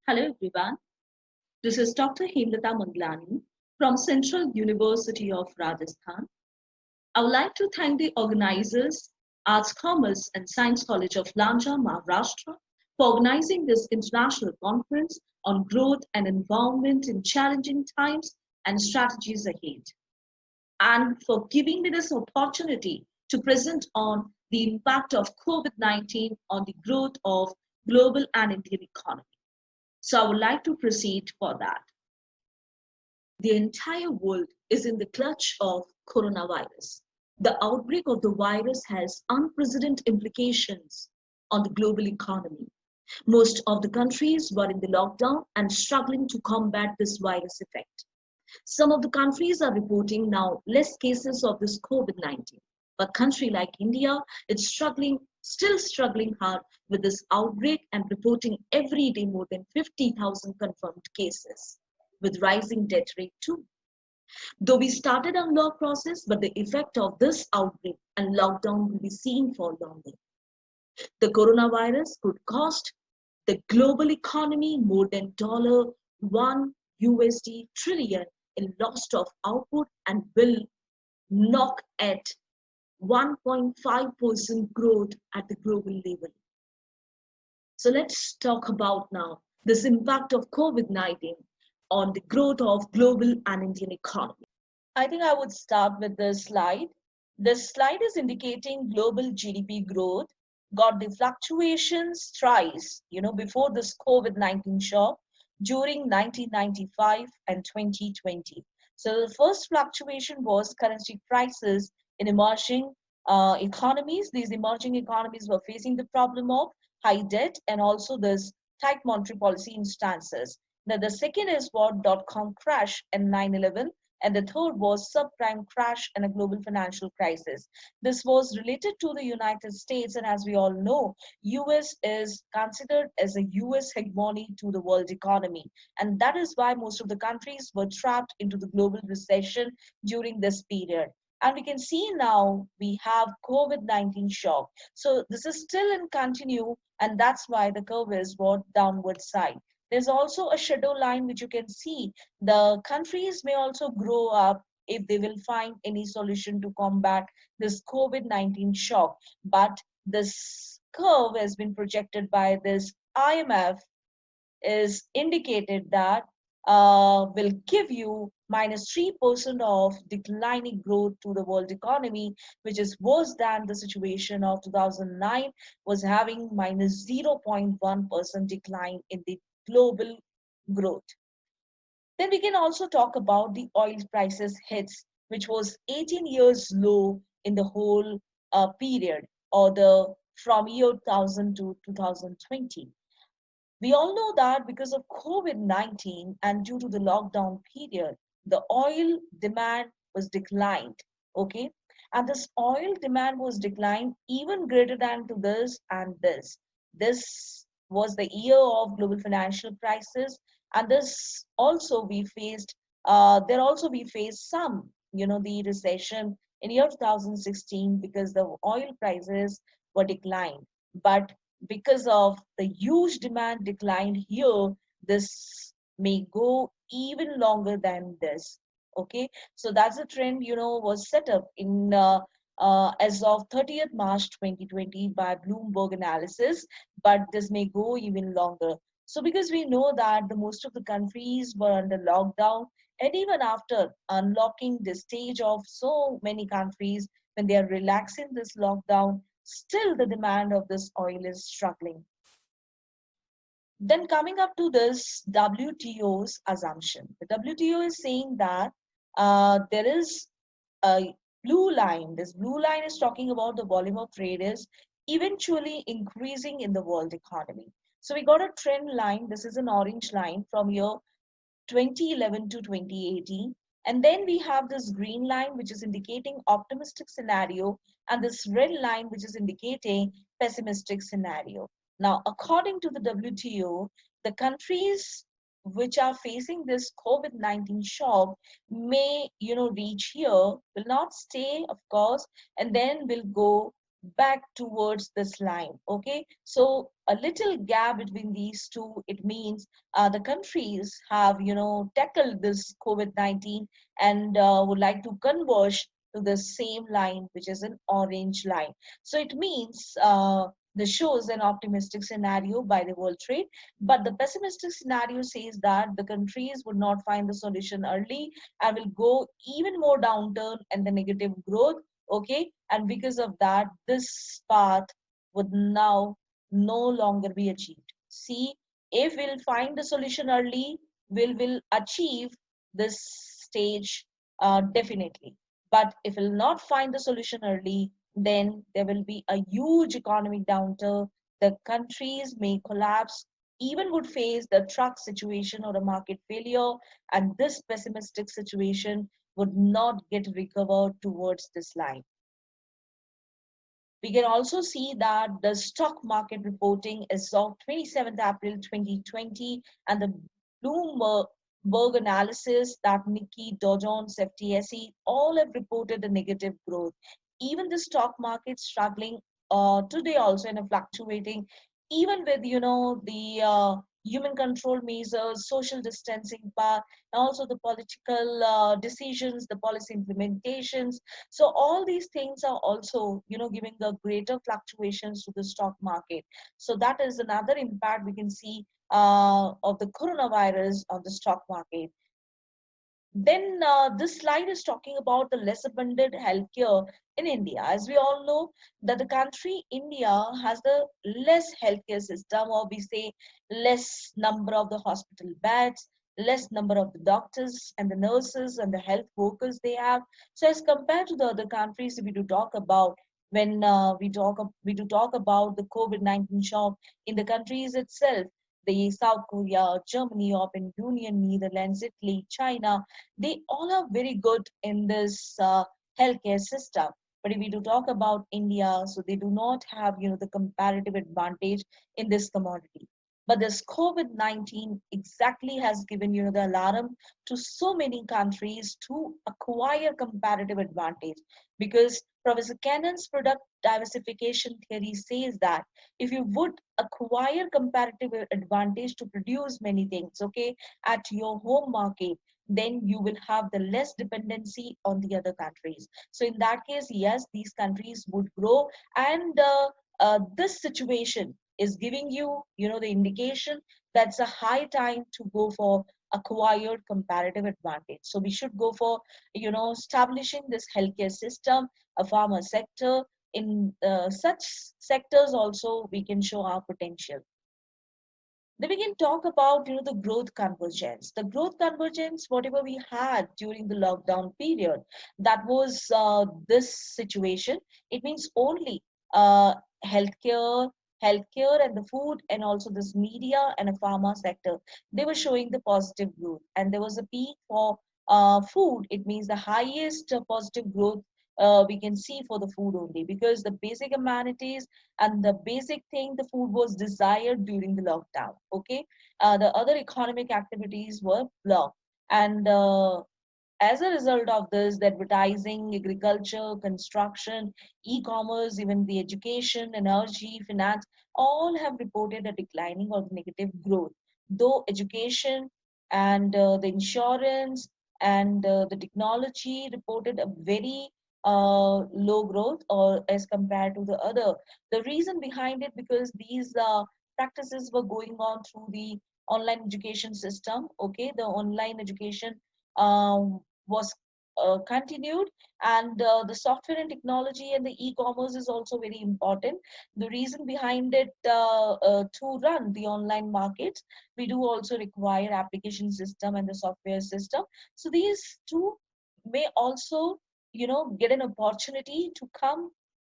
Hello everyone, this is Dr. Hemlata Mandlani from Central University of Rajasthan. I would like to thank the organizers, Arts, Commerce and Science College of Lanja, Maharashtra, for organizing this international conference on growth and environment in challenging times and strategies ahead, and for giving me this opportunity to present on the impact of COVID-19 on the growth of global and Indian economy. So I would like to proceed for that. The entire world is in the clutch of coronavirus. The outbreak of the virus has unprecedented implications on the global economy. Most of the countries were in the lockdown and struggling to combat this virus effect. Some of the countries are reporting now less cases of this COVID-19. But a country like India is still struggling hard with this outbreak and reporting every day more than 50,000 confirmed cases, with rising death rate too. Though we started unlock process, but the effect of this outbreak and lockdown will be seen for longer. The coronavirus could cost the global economy more than $1 trillion in loss of output and will knock at 1.5% growth at the global level. So let's talk about now this impact of COVID-19 on the growth of global and Indian economy. I think I would start with this slide. This slide is indicating global GDP growth got the fluctuations thrice, before this COVID-19 shock during 1995 and 2020. So the first fluctuation was currency crisis in emerging economies. These emerging economies were facing the problem of high debt and also this tight monetary policy instances. Now the second is what dot-com crash and 9/11, and the third was subprime crash and a global financial crisis. This was related to the United States, and as we all know, US is considered as a US hegemony to the world economy, and that is why most of the countries were trapped into the global recession during this period. And we can see now we have COVID-19 shock. So this is still in continue, and that's why the curve is what downward side. There's also a shadow line which you can see. The countries may also grow up if they will find any solution to combat this COVID-19 shock. But this curve has been projected by this IMF is indicated that will give you -3% of declining growth to the world economy, which is worse than the situation of 2009 was having -0.1% decline in the global growth. Then we can also talk about the oil prices hits, which was 18 years low in the whole period, or the from year 2000 to 2020. We all know that because of COVID-19 and due to the lockdown period, the oil demand was declined. Okay, and this oil demand was declined even greater than to this and this. This was the year of global financial crisis, and this also we faced. There also we faced some, the recession in year 2016 because the oil prices were declined, but because of the huge demand decline here, this may go even longer than this. Okay, so that's a trend, was set up in as of 30th March 2020 by Bloomberg analysis, but this may go even longer. So because we know that the most of the countries were under lockdown, and even after unlocking the stage of so many countries, when they are relaxing this lockdown, still the demand of this oil is struggling. Then coming up to this WTO's assumption. The WTO is saying that there is a blue line. This blue line is talking about the volume of trade is eventually increasing in the world economy. So we got a trend line. This is an orange line from year 2011 to 2018. And then we have this green line, which is indicating optimistic scenario, and this red line, which is indicating pessimistic scenario. Now, according to the WTO, the countries which are facing this COVID-19 shock may, reach here, will not stay, of course, and then will go back towards this line. Okay, so a little gap between these two, it means the countries have, tackled this COVID-19 and would like to converge to the same line, which is an orange line. So it means this shows an optimistic scenario by the World Trade, but the pessimistic scenario says that the countries would not find the solution early and will go even more downturn and the negative growth. Okay, and because of that, this path would now no longer be achieved. See, if we'll find the solution early, will achieve this stage definitely. But if we'll not find the solution early, then there will be a huge economic downturn. The countries may collapse, even would face the truck situation or a market failure, and this pessimistic situation would not get recovered towards this line. We can also see that the stock market reporting is of 27th April 2020 and the Bloomberg analysis that Nikkei, Dow Jones, FTSE all have reported a negative growth. Even the stock market struggling today also in a fluctuating, even with the human control measures, social distancing part, and also the political decisions, the policy implementations. So all these things are also, giving the greater fluctuations to the stock market. So that is another impact we can see of the coronavirus on the stock market. Then this slide is talking about the less abundant healthcare in India. As we all know, that the country India has the less healthcare system, or we say less number of the hospital beds, less number of the doctors and the nurses and the health workers they have. So as compared to the other countries, if we do talk about when we do talk about the COVID-19 shock in the countries itself, the South Korea, Germany, European Union, Netherlands, Italy, China, they all are very good in this healthcare system. But if we do talk about India, so they do not have, the comparative advantage in this commodity. But this COVID-19 exactly has given, the alarm to so many countries to acquire comparative advantage, because Professor Cannon's product diversification theory says that if you would acquire comparative advantage to produce many things, okay, at your home market, then you will have the less dependency on the other countries. So in that case, yes, these countries would grow, and this situation is giving you, the indication that's a high time to go for acquired comparative advantage. So we should go for, establishing this healthcare system, a pharma sector. In such sectors also, we can show our potential. Then we can talk about, the growth convergence. The growth convergence, whatever we had during the lockdown period, that was this situation. It means only healthcare, healthcare and the food, and also this media and a pharma sector. They were showing the positive growth, and there was a peak for food. It means the highest positive growth we can see for the food only, because the basic amenities and the basic thing, the food was desired during the lockdown. Okay, the other economic activities were blocked, and as a result of this, the advertising, agriculture, construction, e-commerce, even the education, energy, finance, all have reported a declining or negative growth. Though education and the insurance and the technology reported a very low growth, or as compared to the other. The reason behind it, because these practices were going on through the online education system. Okay, the online education was continued, and the software and technology and the e-commerce is also very important. The reason behind it, to run the online markets, we do also require application system and the software system. So these two may also, get an opportunity to come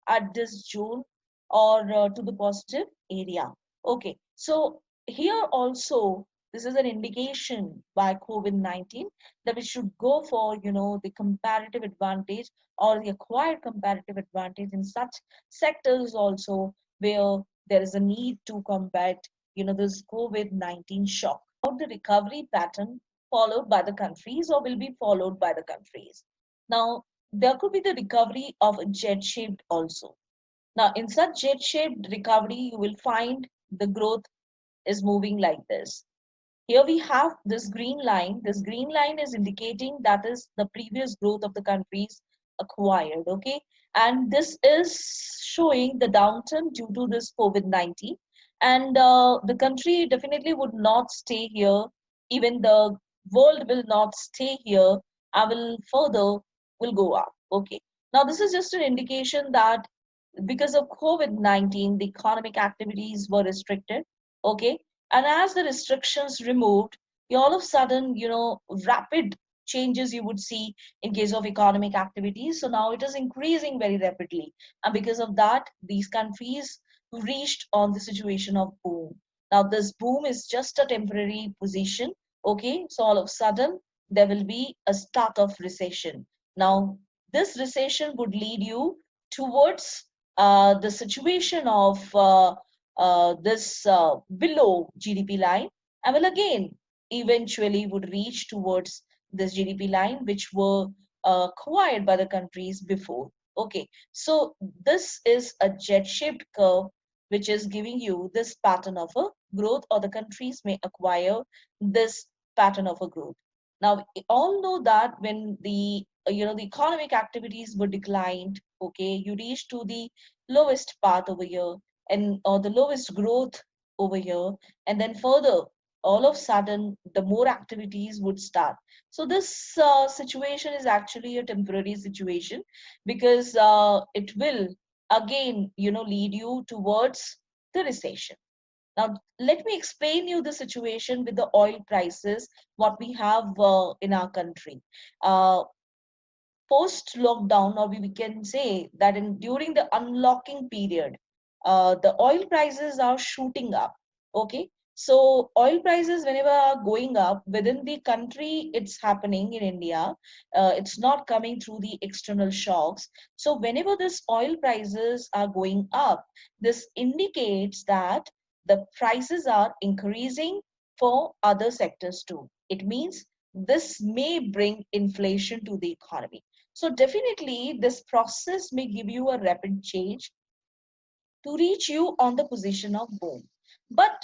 at this zone, or to the positive area. Okay, so here also, this is an indication by COVID-19 that we should go for, the comparative advantage or the acquired comparative advantage in such sectors also, where there is a need to combat, this COVID-19 shock. About the recovery pattern followed by the countries, or will be followed by the countries. Now, there could be the recovery of a jet shaped also. Now, in such jet-shaped recovery, you will find the growth is moving like this. Here we have this green line. This green line is indicating that is the previous growth of the countries acquired, okay? And this is showing the downturn due to this COVID-19. And the country definitely would not stay here. Even the world will not stay here. I will further will go up, okay? Now, this is just an indication that because of COVID-19, the economic activities were restricted, okay? And as the restrictions removed, you all of a sudden, rapid changes you would see in case of economic activities. So now it is increasing very rapidly. And because of that, these countries reached on the situation of boom. Now this boom is just a temporary position. Okay. So all of a sudden, there will be a start of recession. Now, this recession would lead you towards the situation of this below GDP line, and will again eventually would reach towards this GDP line, which were acquired by the countries before. Okay, so this is a jet-shaped curve, which is giving you this pattern of a growth, or the countries may acquire this pattern of a growth. Now, we all know that when the the economic activities were declined, okay, you reach to the lowest path over here, and or the lowest growth over here, and then further all of sudden the more activities would start. So this situation is actually a temporary situation, because it will again lead you towards the recession. Now let me explain you the situation with the oil prices, what we have in our country. uh, Post lockdown, or we can say that in during the unlocking period, the oil prices are shooting up. Okay, so oil prices whenever are going up within the country, it's happening in India. It's not coming through the external shocks. So whenever this oil prices are going up, this indicates that the prices are increasing for other sectors too. It means this may bring inflation to the economy. So definitely this process may give you a rapid change to reach you on the position of boom. But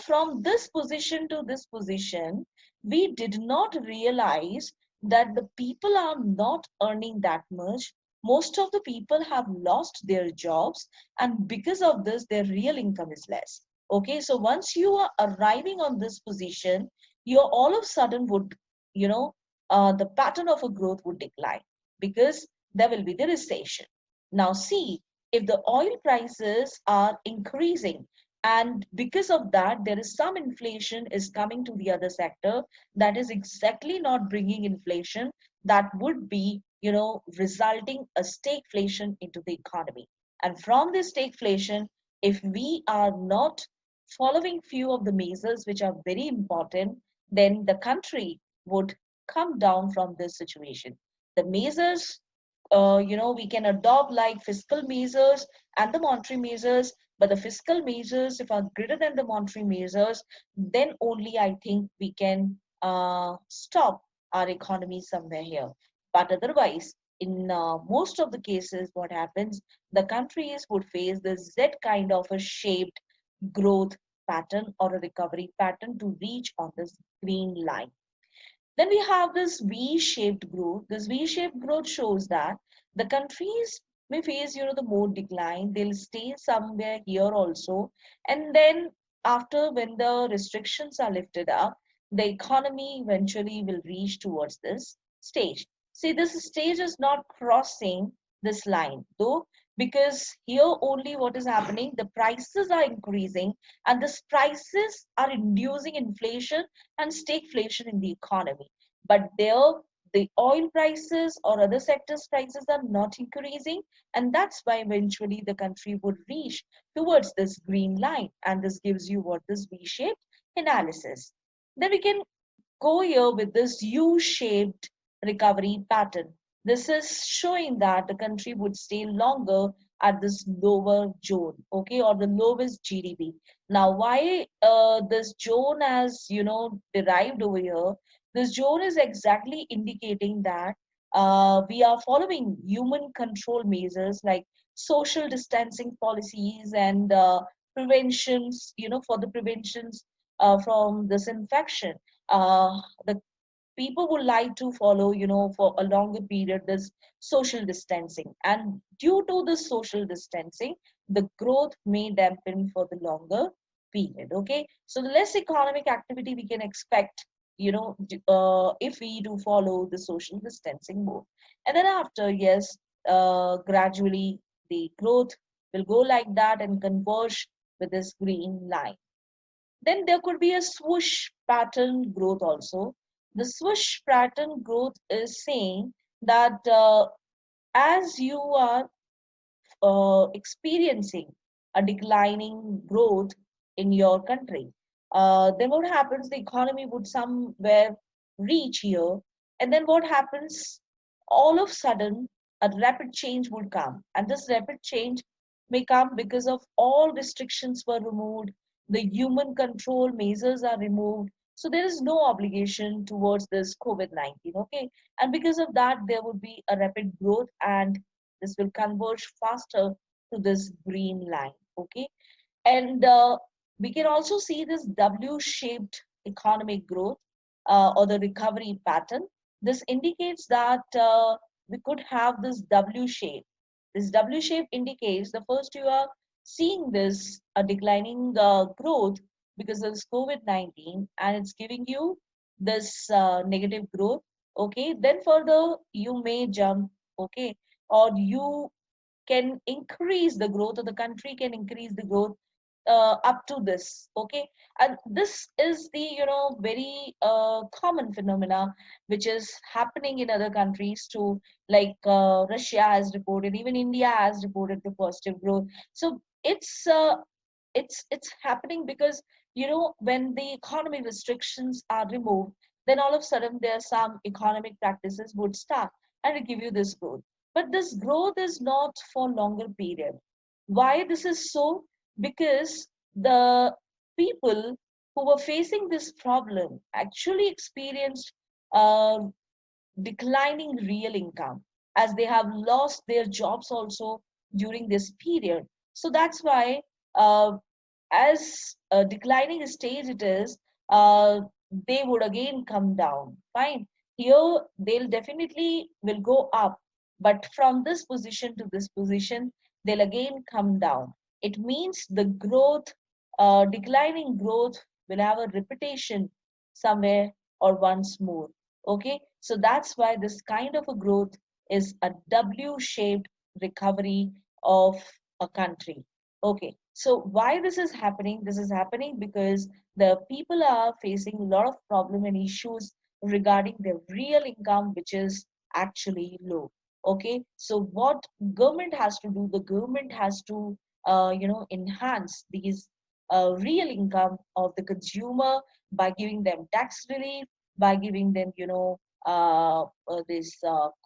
from this position to this position, we did not realize that the people are not earning that much. Most of the people have lost their jobs, and because of this, their real income is less. Okay, so once you are arriving on this position, you all of a sudden would, the pattern of a growth would decline, because there will be the recession. Now, see, if the oil prices are increasing, and because of that there is some inflation is coming to the other sector, that is exactly not bringing inflation, that would be resulting a stagflation into the economy. And from this stagflation, if we are not following few of the measures which are very important, then the country would come down from this situation. The measures, we can adopt like fiscal measures and the monetary measures, but the fiscal measures, if are greater than the monetary measures, then only I think we can stop our economy somewhere here. But otherwise, in most of the cases, what happens, the countries would face the Z kind of a shaped growth pattern or a recovery pattern to reach on this green line. Then we have this V-shaped growth. This V-shaped growth shows that the countries may face, the more decline. They'll stay somewhere here also. And then after, when the restrictions are lifted up, the economy eventually will reach towards this stage. See, this stage is not crossing this line, though, because here only what is happening, the prices are increasing, and these prices are inducing inflation and stagflation in the economy. But there, the oil prices or other sectors' prices are not increasing, and that's why eventually the country would reach towards this green line. And this gives you what this V-shaped analysis. Then we can go here with this U-shaped recovery pattern. This is showing that the country would stay longer at this lower zone, okay, or the lowest GDP. Now, why this zone has, derived over here? This zone is exactly indicating that we are following human control measures like social distancing policies and preventions, for the preventions from this infection. The people would like to follow, for a longer period, this social distancing. And due to this social distancing, the growth may dampen for the longer period. Okay. So the less economic activity we can expect, if we do follow the social distancing move. And then after, yes, gradually the growth will go like that and converge with this green line. Then there could be a swoosh pattern growth also. The swoosh pattern growth is saying that as you are experiencing a declining growth in your country, then what happens? The economy would somewhere reach here, and then what happens? All of a sudden, a rapid change would come, and this rapid change may come because of all restrictions were removed, the human control measures are removed, so there is no obligation towards this COVID-19. Okay, and because of that, there would be a rapid growth, and this will converge faster to this green line. Okay, and we can also see this W-shaped economic growth or the recovery pattern. This indicates that we could have this W shape. This W shape indicates the first you are seeing this declining growth because of this COVID-19, and it's giving you this negative growth. Okay, then further you may jump. Okay, or you can increase the growth, or the country can increase the growth up to this. Okay, and this is the very common phenomena which is happening in other countries too, like Russia has reported, even India has reported the positive growth. So it's happening because when the economic restrictions are removed, then all of a sudden there are some economic practices would start and it give you this growth. But this growth is not for longer period. Why this is so? Because the people who were facing this problem actually experienced uh, declining real income, as they have lost their jobs also during this period. So that's why as a declining stage it is, they would again come down. Fine. Here they'll definitely will go up, but from this position to this position, they'll again come down. It means the growth, declining growth will have a repetition somewhere or once more. Okay, so that's why this kind of a growth is a W-shaped recovery of a country. Okay, so why this is happening? This is happening because the people are facing a lot of problem and issues regarding their real income, which is actually low. Okay, so what government has to do? The government has to, enhance these real income of the consumer by giving them tax relief, by giving them, this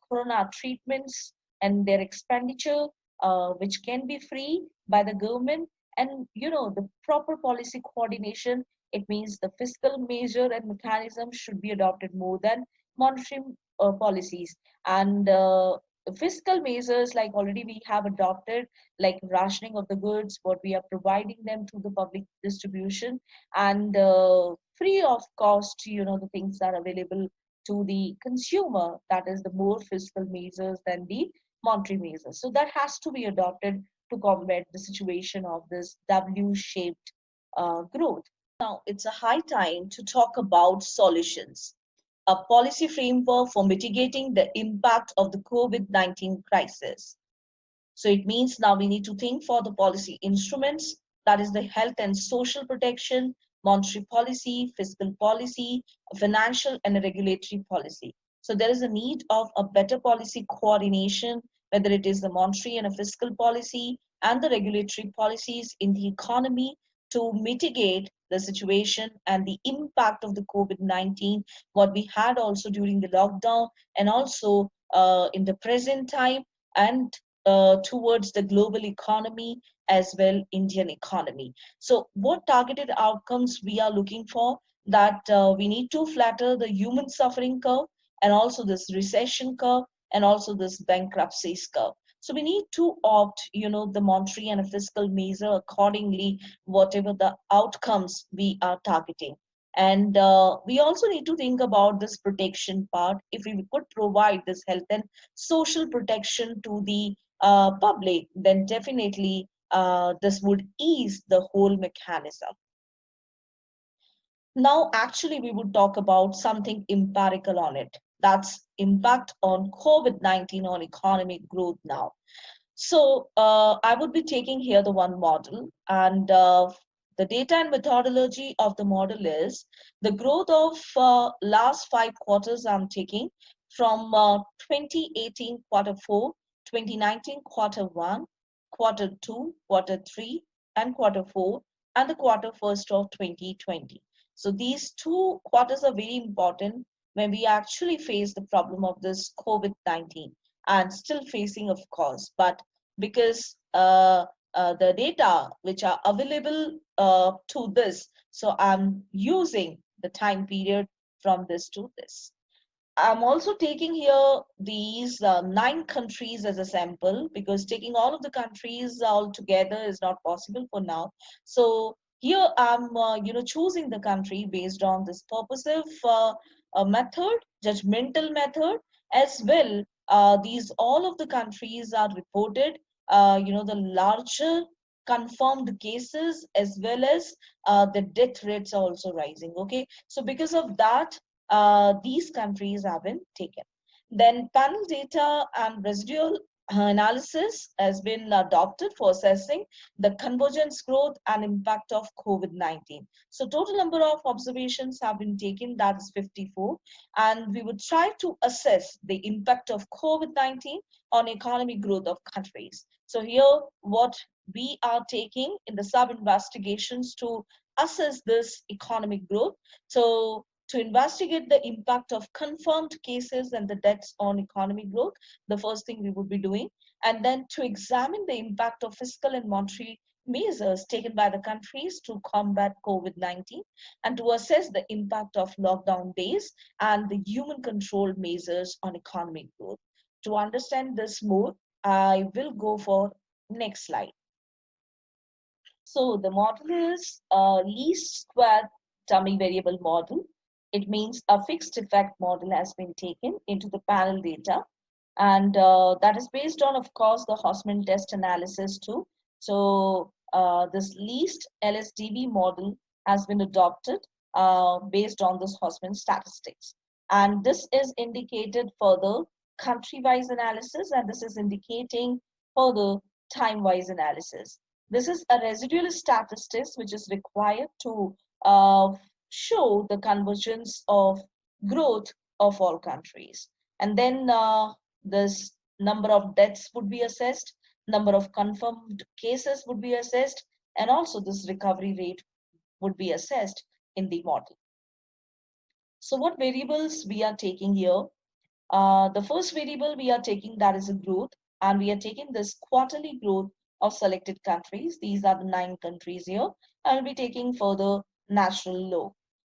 corona treatments and their expenditure, which can be free by the government. And the proper policy coordination, it means the fiscal measure and mechanism should be adopted more than monetary policies. And fiscal measures, like already we have adopted, like rationing of the goods, what we are providing them to the public distribution, and free of cost, the things are available to the consumer. That is the more fiscal measures than the monetary measures. So that has to be adopted to combat the situation of this W-shaped growth. Now, it's a high time to talk about solutions, a policy framework for mitigating the impact of the COVID-19 crisis. So it means now we need to think for the policy instruments, that is the health and social protection, monetary policy, fiscal policy, financial and regulatory policy. So there is a need of a better policy coordination, whether it is the monetary and a fiscal policy and the regulatory policies in the economy, to mitigate the situation and the impact of the COVID-19, what we had also during the lockdown, and also in the present time, and towards the global economy as well Indian economy. So what targeted outcomes we are looking for? That we need to flatter the human suffering curve, and also this recession curve, and also this bankruptcies curve. So we need to opt, the monetary and a fiscal measure accordingly, whatever the outcomes we are targeting. And we also need to think about this protection part. If we could provide this health and social protection to the public, then definitely this would ease the whole mechanism. Now, actually, we would talk about something empirical on it. That's impact on COVID-19 on economic growth now. So I would be taking here the one model, and the data and methodology of the model is the growth of last 5 quarters I'm taking from 2018 quarter 4, 2019 quarter 1, quarter 2, quarter 3, and quarter 4, and the quarter first of 2020. So these 2 quarters are very important when we actually face the problem of this COVID-19, and still facing, of course, but because the data which are available to this, so I'm using the time period from this to this. I'm also taking here these 9 countries as a sample, because taking all of the countries all together is not possible for now. So here I'm choosing the country based on this purposive method, judgmental method as well. These all of the countries are reported, the larger confirmed cases as well as the death rates are also rising. Okay, so because of that, these countries have been taken. Then panel data and residual analysis has been adopted for assessing the convergence growth and impact of COVID-19. So total number of observations have been taken, that is 54, and we would try to assess the impact of COVID-19 on economic growth of countries. So here what we are taking in the sub-investigations to assess this economic growth. So to investigate the impact of confirmed cases and the deaths on economic growth, the first thing we would be doing, and then to examine the impact of fiscal and monetary measures taken by the countries to combat COVID-19, and to assess the impact of lockdown days and the human control measures on economic growth. To understand this more, I will go for next slide. So the model is a least square dummy variable model. It means a fixed effect model has been taken into the panel data, and that is based on, of course, the Hosman test analysis too. So this least LSDB model has been adopted based on this Hosman statistics. And this is indicated further country-wise analysis, and this is indicating further time-wise analysis. This is a residual statistics which is required to show the convergence of growth of all countries. And then this number of deaths would be assessed, number of confirmed cases would be assessed, and also this recovery rate would be assessed in the model. So what variables we are taking here? The first variable we are taking, that is a growth, and we are taking this quarterly growth of selected countries. These are the 9 countries here. I will be taking further national low.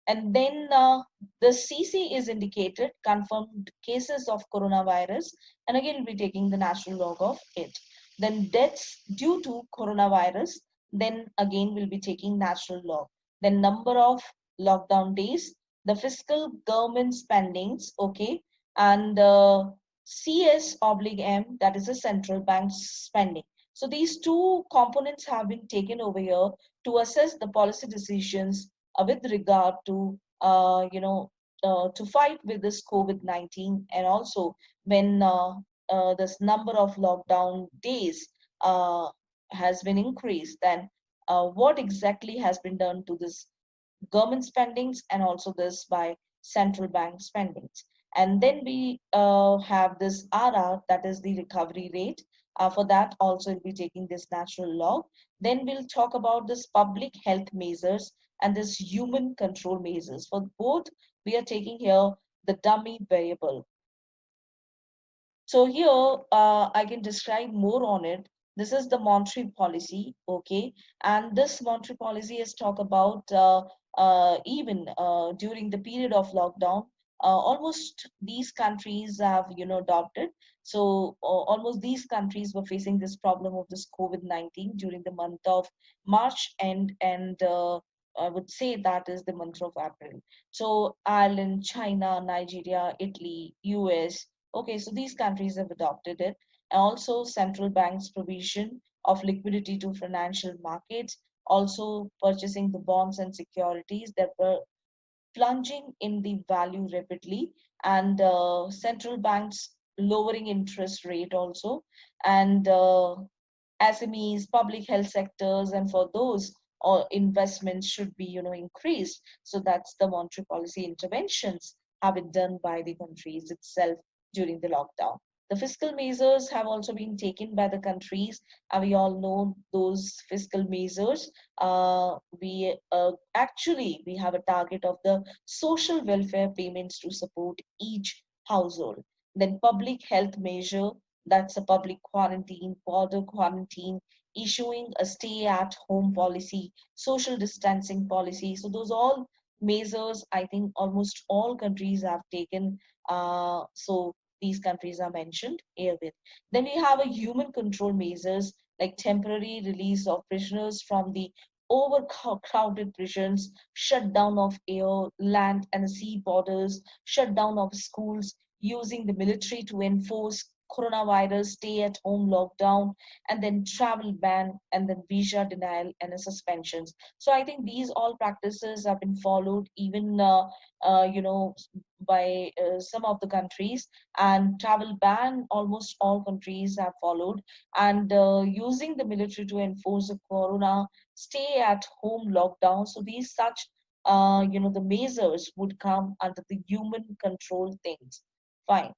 And then the CC is indicated, confirmed cases of coronavirus, and again we'll be taking the national log of it. Then deaths due to coronavirus, then again we'll be taking national log. Then number of lockdown days, the fiscal government spendings, okay, and CS oblique M, that is a central bank spending. So these 2 components have been taken over here to assess the policy decisions with regard to to fight with this COVID-19, and also when this number of lockdown days has been increased, then what exactly has been done to this government spendings, and also this by central bank spendings. And then we have this RR, that is the recovery rate. For that also we'll be taking this natural log. Then we'll talk about this public health measures and this human control measures. For both, we are taking here the dummy variable. So here I can describe more on it. This is the monetary policy, okay, and this monetary policy is talk about even during the period of lockdown, almost these countries have adopted. So almost these countries were facing this problem of this COVID-19 during the month of March, and I would say that is the month of April. So Ireland, China, Nigeria, Italy, US. Okay, so these countries have adopted it. And also central banks provision of liquidity to financial markets, also purchasing the bonds and securities that were plunging in the value rapidly, and central banks lowering interest rate also, and SMEs, public health sectors, and for those investments should be increased. So that's the monetary policy interventions have been done by the countries itself during the lockdown. The fiscal measures have also been taken by the countries, and we all know those fiscal measures. We have a target of the social welfare payments to support each household. Then public health measure, that's a public quarantine, border quarantine, issuing a stay at home policy, social distancing policy. So those all measures, I think almost all countries have taken. So these countries are mentioned here with. Then we have a human control measures like temporary release of prisoners from the overcrowded prisons, shutdown of air, land, and sea borders, shutdown of schools, using the military to enforce coronavirus stay at home lockdown, and then travel ban, and then visa denial and suspensions. So I think these all practices have been followed even by some of the countries, and travel ban almost all countries have followed, and using the military to enforce the corona stay at home lockdown. So these such the measures would come under the human control things. Fine.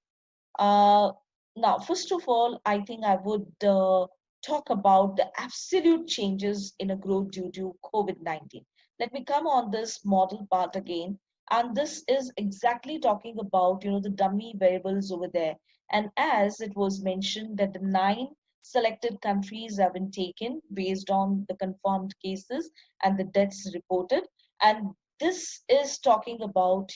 uh, Now, first of all, I think I would talk about the absolute changes in a growth due to COVID-19. Let me come on this model part again. And this is exactly talking about, the dummy variables over there. And as it was mentioned that the 9 selected countries have been taken based on the confirmed cases and the deaths reported. And this is talking about,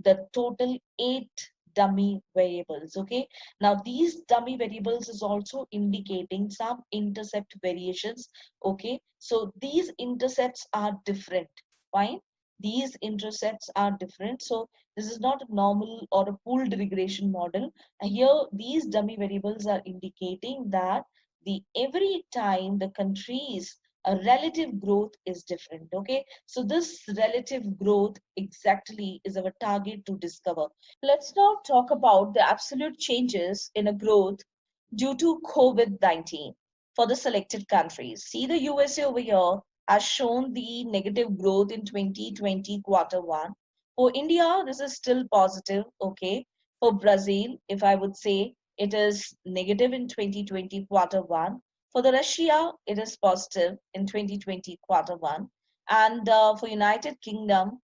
the total 8 dummy variables. Okay, now these dummy variables is also indicating some intercept variations. Okay, so these intercepts are different. Fine, these intercepts are different. So this is not a normal or a pooled regression model. And here these dummy variables are indicating that the every time the countries a relative growth is different. Okay, so this relative growth exactly is our target to discover. Let's now talk about the absolute changes in a growth due to COVID-19 for the selected countries. See, the USA over here has shown the negative growth in 2020 quarter one. For India, this is still positive. Okay. For Brazil, if I would say it is negative in 2020 quarter one. For the Russia, it is positive in 2020 quarter one. And for United Kingdom,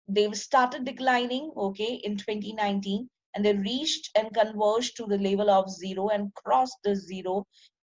they've started declining, okay, in 2019, and they reached and converged to the level of zero and crossed the zero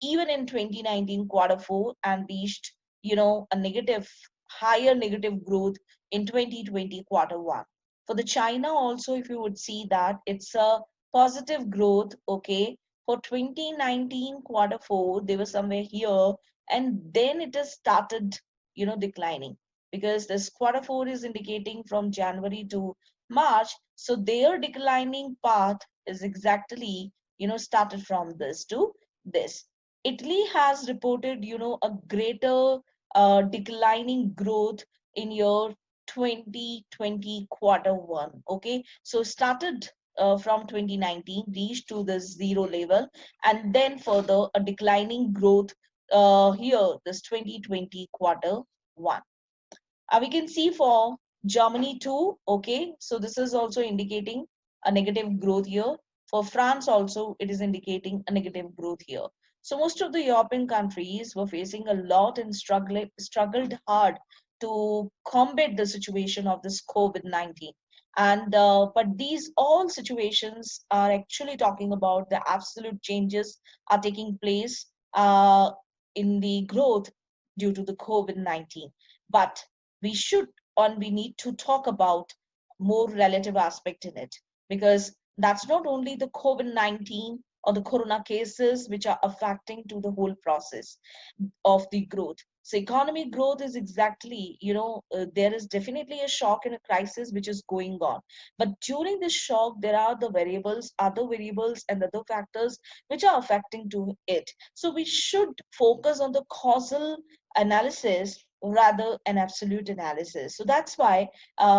even in 2019 quarter four, and reached a negative, higher negative growth in 2020 quarter one. For the China also, if you would see that it's a positive growth, okay. For 2019 quarter four, they were somewhere here, and then it has started declining, because this quarter four is indicating from January to March. So their declining path is exactly, started from this to this. Italy has reported, a greater declining growth in year 2020 quarter one. Okay, so started from 2019, reached to the zero level, and then further a declining growth here, this 2020 quarter one. We can see for Germany too. Okay, so this is also indicating a negative growth here. For France also, it is indicating a negative growth here. So most of the European countries were facing a lot and struggled hard to combat the situation of this COVID-19. And but these all situations are actually talking about the absolute changes are taking place in the growth due to the COVID-19. But we should, and we need to talk about more relative aspect in it, because that's not only the COVID-19 or the corona cases which are affecting to the whole process of the growth. So economic growth is exactly, there is definitely a shock and a crisis which is going on. But during this shock, there are the variables, other variables and other factors which are affecting to it. So we should focus on the causal analysis rather an absolute analysis. So that's why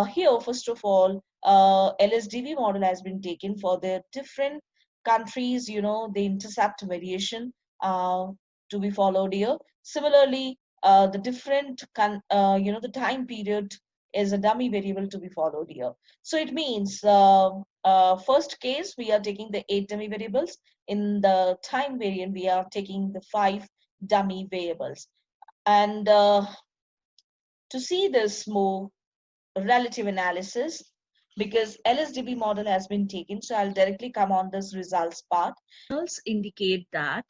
here, first of all, LSDV model has been taken for the different countries, the intercept variation to be followed here. Similarly, the the time period is a dummy variable to be followed here. So it means first case, we are taking the 8 dummy variables. In the time variant, we are taking the 5 dummy variables. And to see this more relative analysis, because LSDB model has been taken, so I'll directly come on this results part. Results indicate that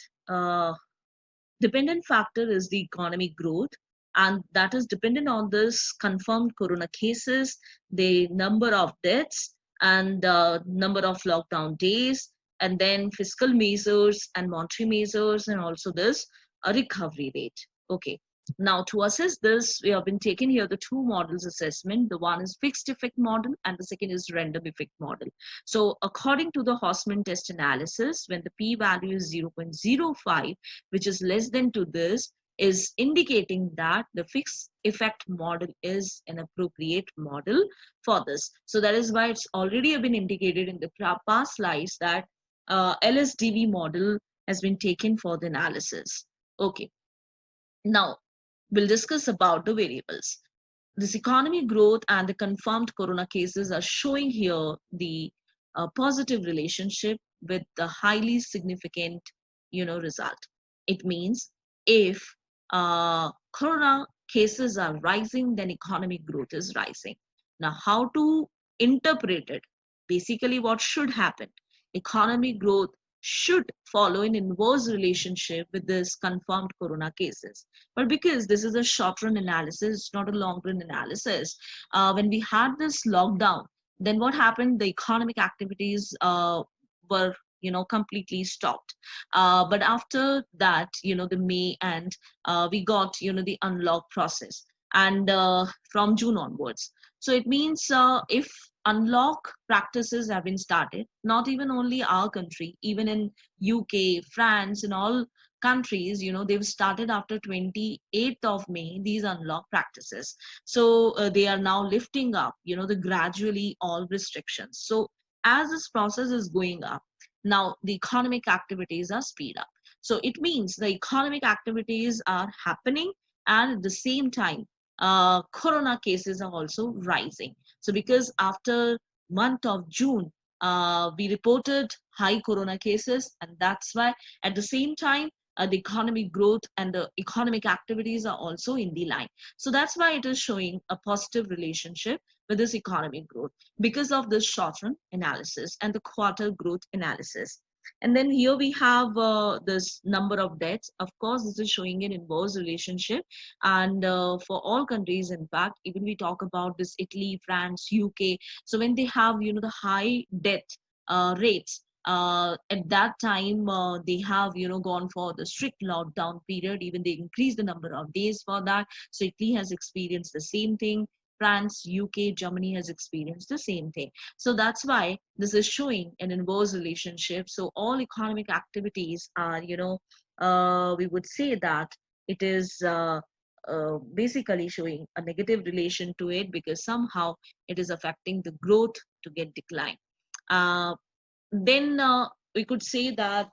dependent factor is the economic growth, and that is dependent on this confirmed corona cases, the number of deaths, and number of lockdown days, and then fiscal measures and monetary measures, and also this recovery rate. Okay. Now, to assess this, we have been taking here the two models assessment. The one is fixed effect model and the second is random effect model. So according to the Hausman test analysis, when the p-value is 0.05, which is less than to this, is indicating that the fixed effect model is an appropriate model for this. So that is why it's already been indicated in the past slides that LSDV model has been taken for the analysis. Okay. Now, we'll discuss about the variables. This economic growth and the confirmed corona cases are showing here the positive relationship with the highly significant, result. It means if corona cases are rising, then economic growth is rising. Now, how to interpret it? Basically, what should happen? Economic growth should follow an inverse relationship with this confirmed corona cases. But because this is a short run analysis, it's not a long run analysis, when we had this lockdown, then what happened? The economic activities were completely stopped. But after that, the May and we got the unlock process, and from June onwards. So it means if unlock practices have been started, not even only our country, even in UK, France, and all countries, they've started after 28th of May, these unlock practices. So they are now lifting up, the gradually all restrictions. So as this process is going up, now the economic activities are speed up. So it means the economic activities are happening, and at the same time, corona cases are also rising. So because after month of June, we reported high corona cases, and that's why at the same time, the economic growth and the economic activities are also in the line. So that's why it is showing a positive relationship with this economic growth because of this short-run analysis and the quarter growth analysis. And then here we have this number of deaths. Of course, this is showing an inverse relationship. And for all countries, in fact, even we talk about this Italy, France, UK. So when they have, the high death rates, at that time, they have, gone for the strict lockdown period. Even they increased the number of days for that. So Italy has experienced the same thing. France, UK, Germany has experienced the same thing. So that's why this is showing an inverse relationship. So all economic activities are, we would say that it is basically showing a negative relation to it, because somehow it is affecting the growth to get decline. Then we could say that,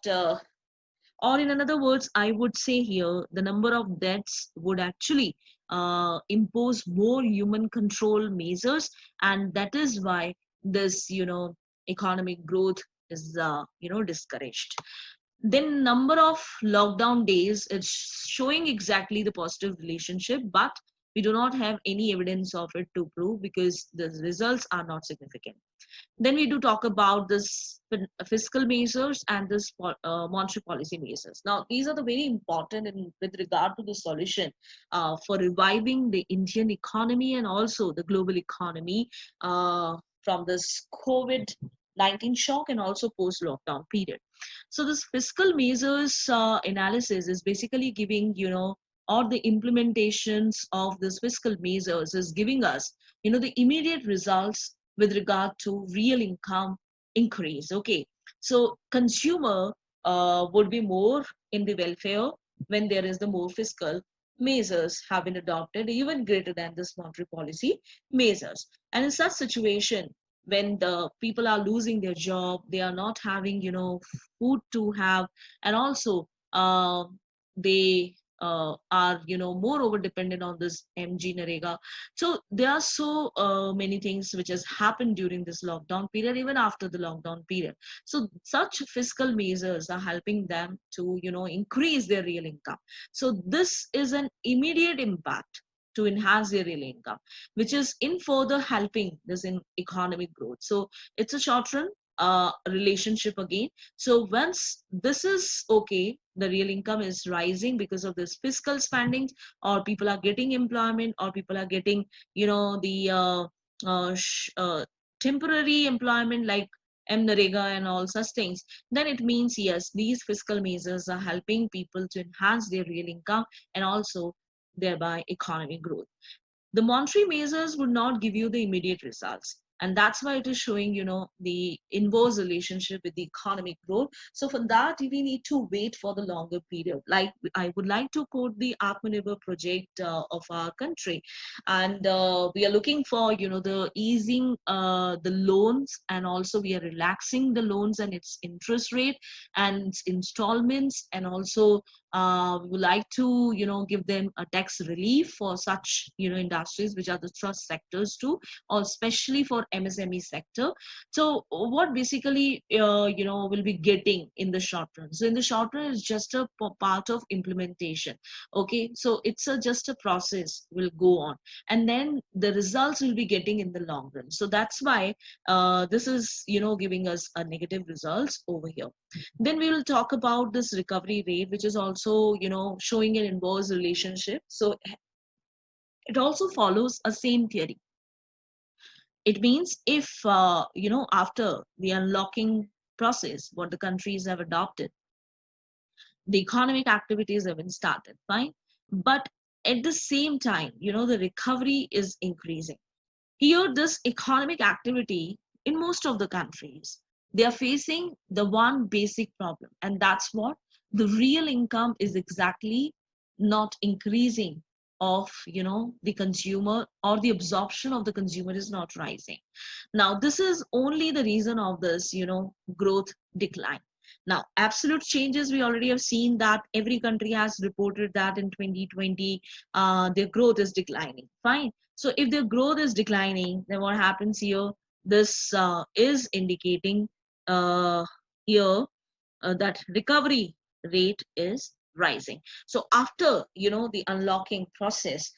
or in other words, I would say here the number of deaths would actually impose more human control measures, and that is why this economic growth is discouraged. Then number of lockdown days, it's showing exactly the positive relationship, but we do not have any evidence of it to prove because the results are not significant. Then we do talk about this fiscal measures and this monetary policy measures. Now, these are the very important with regard to the solution for reviving the Indian economy and also the global economy from this COVID-19 shock and also post-lockdown period. So this fiscal measures analysis is basically giving, or the implementations of this fiscal measures is giving us, the immediate results with regard to real income increase. Okay, so consumer would be more in the welfare when there is the more fiscal measures have been adopted, even greater than this monetary policy measures. And in such situation, when the people are losing their job, they are not having, food to have, and also they are, moreover dependent on this MG Narega. So there are so many things which has happened during this lockdown period, even after the lockdown period. So such fiscal measures are helping them to, increase their real income. So this is an immediate impact to enhance their real income, which is in further helping this in economic growth. So it's a short run relationship again. So once this is okay, the real income is rising because of this fiscal spending, or people are getting employment, or people are getting, the temporary employment like Narega and all such things, then it means yes, these fiscal measures are helping people to enhance their real income and also thereby economic growth. The monetary measures would not give you the immediate results, and that's why it is showing, the inverse relationship with the economic growth. So for that, we need to wait for the longer period. Like I would like to quote the Atmanirbhar project of our country, and we are looking for, the easing the loans, and also we are relaxing the loans and its interest rate and its installments, and also we would like to, give them a tax relief for such, industries which are the trust sectors too, or especially for MSME sector. So what basically, will be getting in the short run. So in the short run, it's just a part of implementation. Okay, so it's just a process will go on, and then the results will be getting in the long run. So that's why this is, giving us a negative results over here. Then we will talk about this recovery rate, which is also, showing an inverse relationship. So it also follows a same theory. It means if, after the unlocking process, what the countries have adopted, the economic activities have been started, fine. But at the same time, the recovery is increasing. Here, this economic activity in most of the countries, they are facing the one basic problem, and that's what the real income is exactly not increasing of, the consumer, or the absorption of the consumer is not rising. Now, this is only the reason of this, growth decline. Now, absolute changes, we already have seen that every country has reported that in 2020, their growth is declining. Fine. So if their growth is declining, then what happens here? This is indicating here that recovery rate is rising. So after, the unlocking process,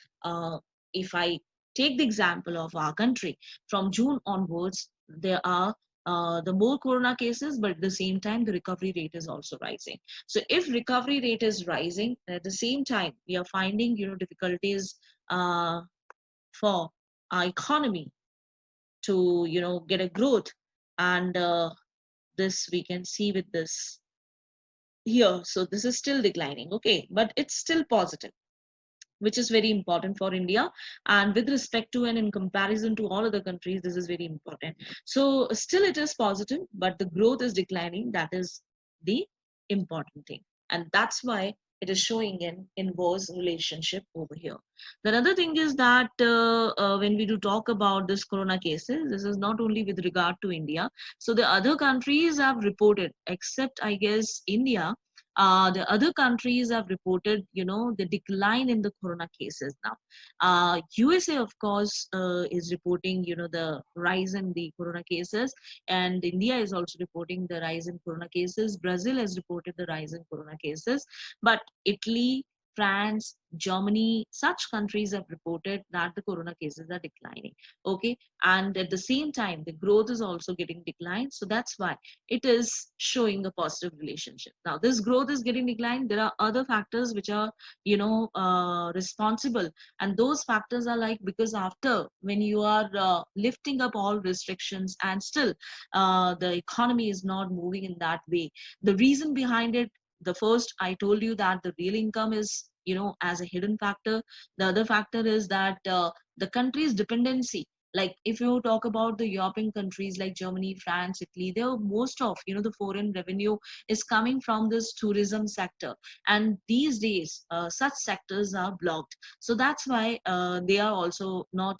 if I take the example of our country, from June onwards, there are the more corona cases, but at the same time, the recovery rate is also rising. So if recovery rate is rising, at the same time, we are finding, difficulties for our economy to, get a growth. And this we can see with this here. So this is still declining, okay, but it's still positive, which is very important for India. And with respect to and in comparison to all other countries, this is very important. So still it is positive, but the growth is declining. That is the important thing. And that's why it is showing an inverse relationship over here. The other thing is that when we do talk about this corona cases, this is not only with regard to India. So the other countries have reported, except I guess India, the other countries have reported, the decline in the corona cases now. USA, of course, is reporting, the rise in the corona cases, and India is also reporting the rise in corona cases. Brazil has reported the rise in corona cases, but Italy, France, Germany, such countries have reported that the corona cases are declining. Okay, and at the same time, the growth is also getting declined. So that's why it is showing a positive relationship. Now, this growth is getting declined. There are other factors which are, responsible, and those factors are like, because after when you are lifting up all restrictions and still the economy is not moving in that way. The reason behind it, the first, I told you that the real income is, as a hidden factor. The other factor is that the country's dependency, like if you talk about the European countries like Germany, France, Italy, there most of, the foreign revenue is coming from this tourism sector, and these days such sectors are blocked. So that's why they are also not,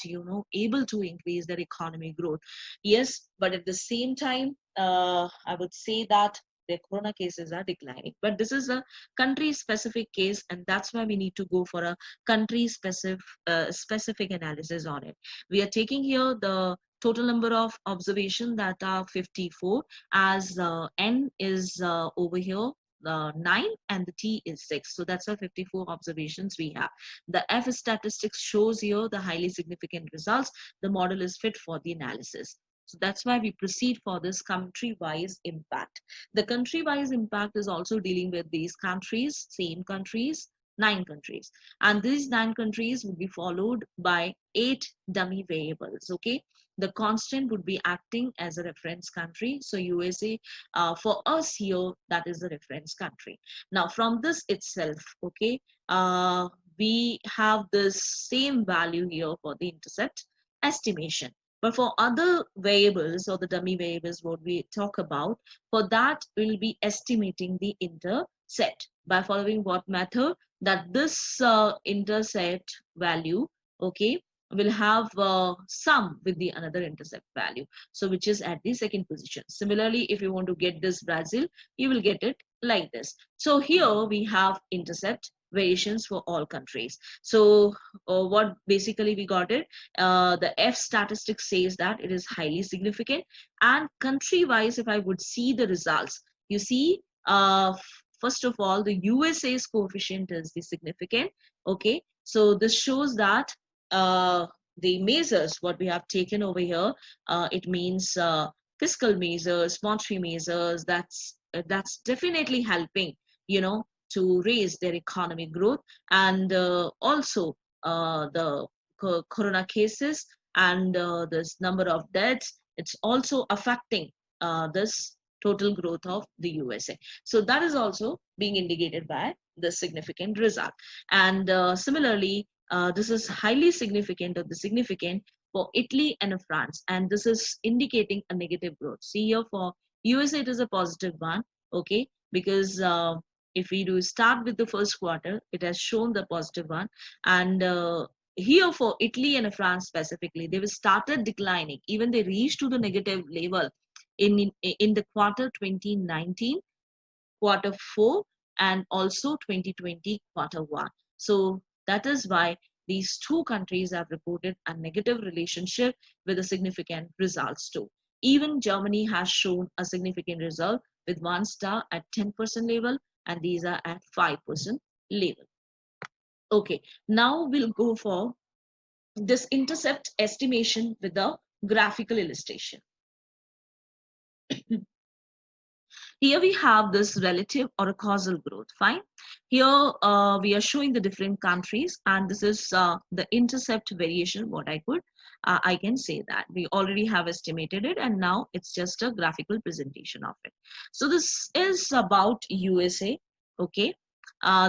able to increase their economy growth. Yes, but at the same time, I would say that the corona cases are declining. But this is a country specific case, and that's why we need to go for a country specific analysis on it. We are taking here the total number of observations that are 54, as N is over here 9 and the T is 6. So that's our 54 observations we have. The F statistics shows here the highly significant results. The model is fit for the analysis. So that's why we proceed for this country-wise impact. The country-wise impact is also dealing with these countries, same countries, 9 countries. And these 9 countries would be followed by 8 dummy variables, okay? The constant would be acting as a reference country. So USA, for us here, that is the reference country. Now, from this itself, okay, we have this same value here for the intercept estimation. But for other variables or the dummy variables, what we talk about, for that we'll be estimating the intercept by following what method? That this intercept value, okay, will have sum with the another intercept value, so which is at the second position. Similarly, if you want to get this Brazil, you will get it like this. So here we have intercept variations for all countries. So what basically we got it, the F statistics says that it is highly significant, and country wise, if I would see the results, you see, first of all, the USA's coefficient is the significant. Okay, so this shows that the measures what we have taken over here, it means fiscal measures, monetary measures, that's definitely helping, to raise their economic growth. And also the corona cases and this number of deaths, it's also affecting this total growth of the USA. So that is also being indicated by the significant result. And similarly, this is highly significant or the significant for Italy and France, and this is indicating a negative growth. See here for USA it is a positive one, okay, because if we do start with the first quarter, it has shown the positive one. And here for Italy and France specifically, they started declining. Even they reached to the negative level in the quarter 2019, quarter 4, and also 2020 quarter 1. So that is why these two countries have reported a negative relationship with a significant results too. Even Germany has shown a significant result with 1 star at 10% level, and these are at 5% level. Okay, now we'll go for this intercept estimation with a graphical illustration. Here we have this relative or a causal growth. Fine. Here we are showing the different countries, and this is the intercept variation. What I can say that we already have estimated it, and now it's just a graphical presentation of it. So this is about USA. Okay.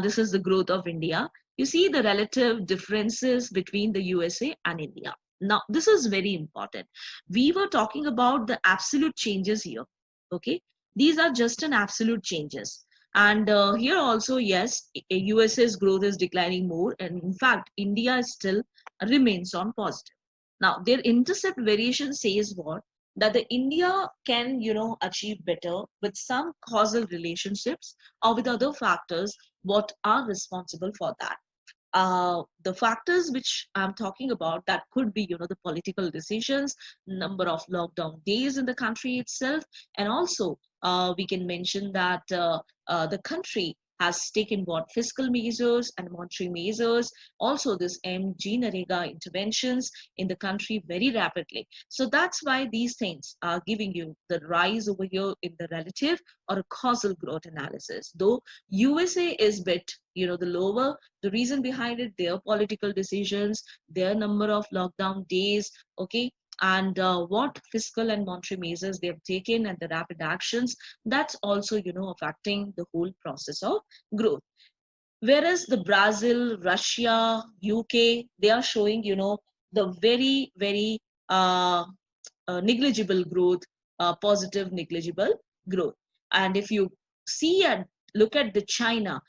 This is the growth of India. You see the relative differences between the USA and India. Now, this is very important. We were talking about the absolute changes here. Okay. These are just an absolute changes. And here also, yes, USA's growth is declining more. And in fact, India still remains on positive. Now, their intercept variation says what? That the India can, achieve better with some causal relationships or with other factors what are responsible for that. The factors which I'm talking about, that could be, the political decisions, number of lockdown days in the country itself, and also we can mention that the country has taken what fiscal measures and monetary measures, also this MG Narega interventions in the country very rapidly. So that's why these things are giving you the rise over here in the relative or a causal growth analysis. Though USA is bit, the lower, the reason behind it, their political decisions, their number of lockdown days, okay, and what fiscal and monetary measures they have taken and the rapid actions, that's also, affecting the whole process of growth. Whereas the Brazil, Russia, UK, they are showing, the very, very negligible growth, positive negligible growth. And if you see and look at the China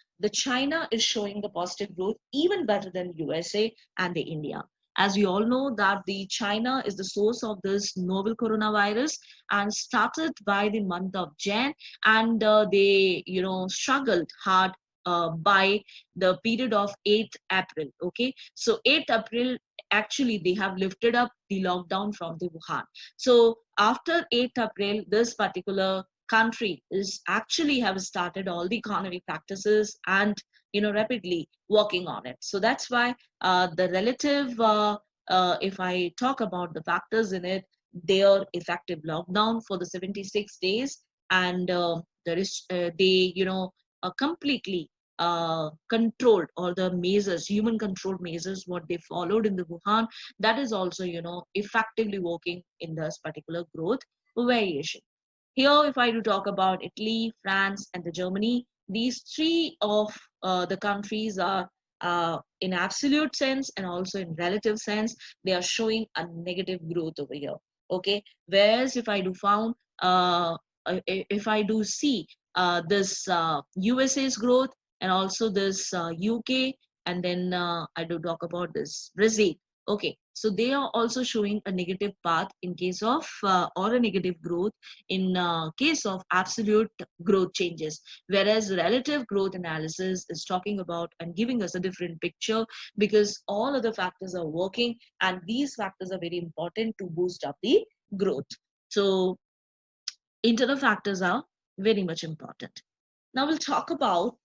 is showing the positive growth even better than USA and the India. As we all know that the China is the source of this novel coronavirus and started by the month of Jan, and they struggled hard by the period of 8th April. Okay, so 8th April actually they have lifted up the lockdown from the Wuhan. So after 8th April, this particular country is actually have started all the economic practices and rapidly working on it. So that's why the relative, if I talk about the factors in it, their effective lockdown for the 76 days, and there is they completely controlled all the measures, human controlled measures, what they followed in the Wuhan, that is also effectively working in this particular growth variation. Here, if I do talk about Italy, France, and the Germany, these three of the countries are in absolute sense and also in relative sense, they are showing a negative growth over here. Okay, whereas if I do found, if I do see this USA's growth and also this UK, and then I do talk about this Brazil. Okay, so they are also showing a negative path in case of or a negative growth in case of absolute growth changes, whereas relative growth analysis is talking about and giving us a different picture because all other factors are working and these factors are very important to boost up the growth. So internal factors are very much important. Now we'll talk about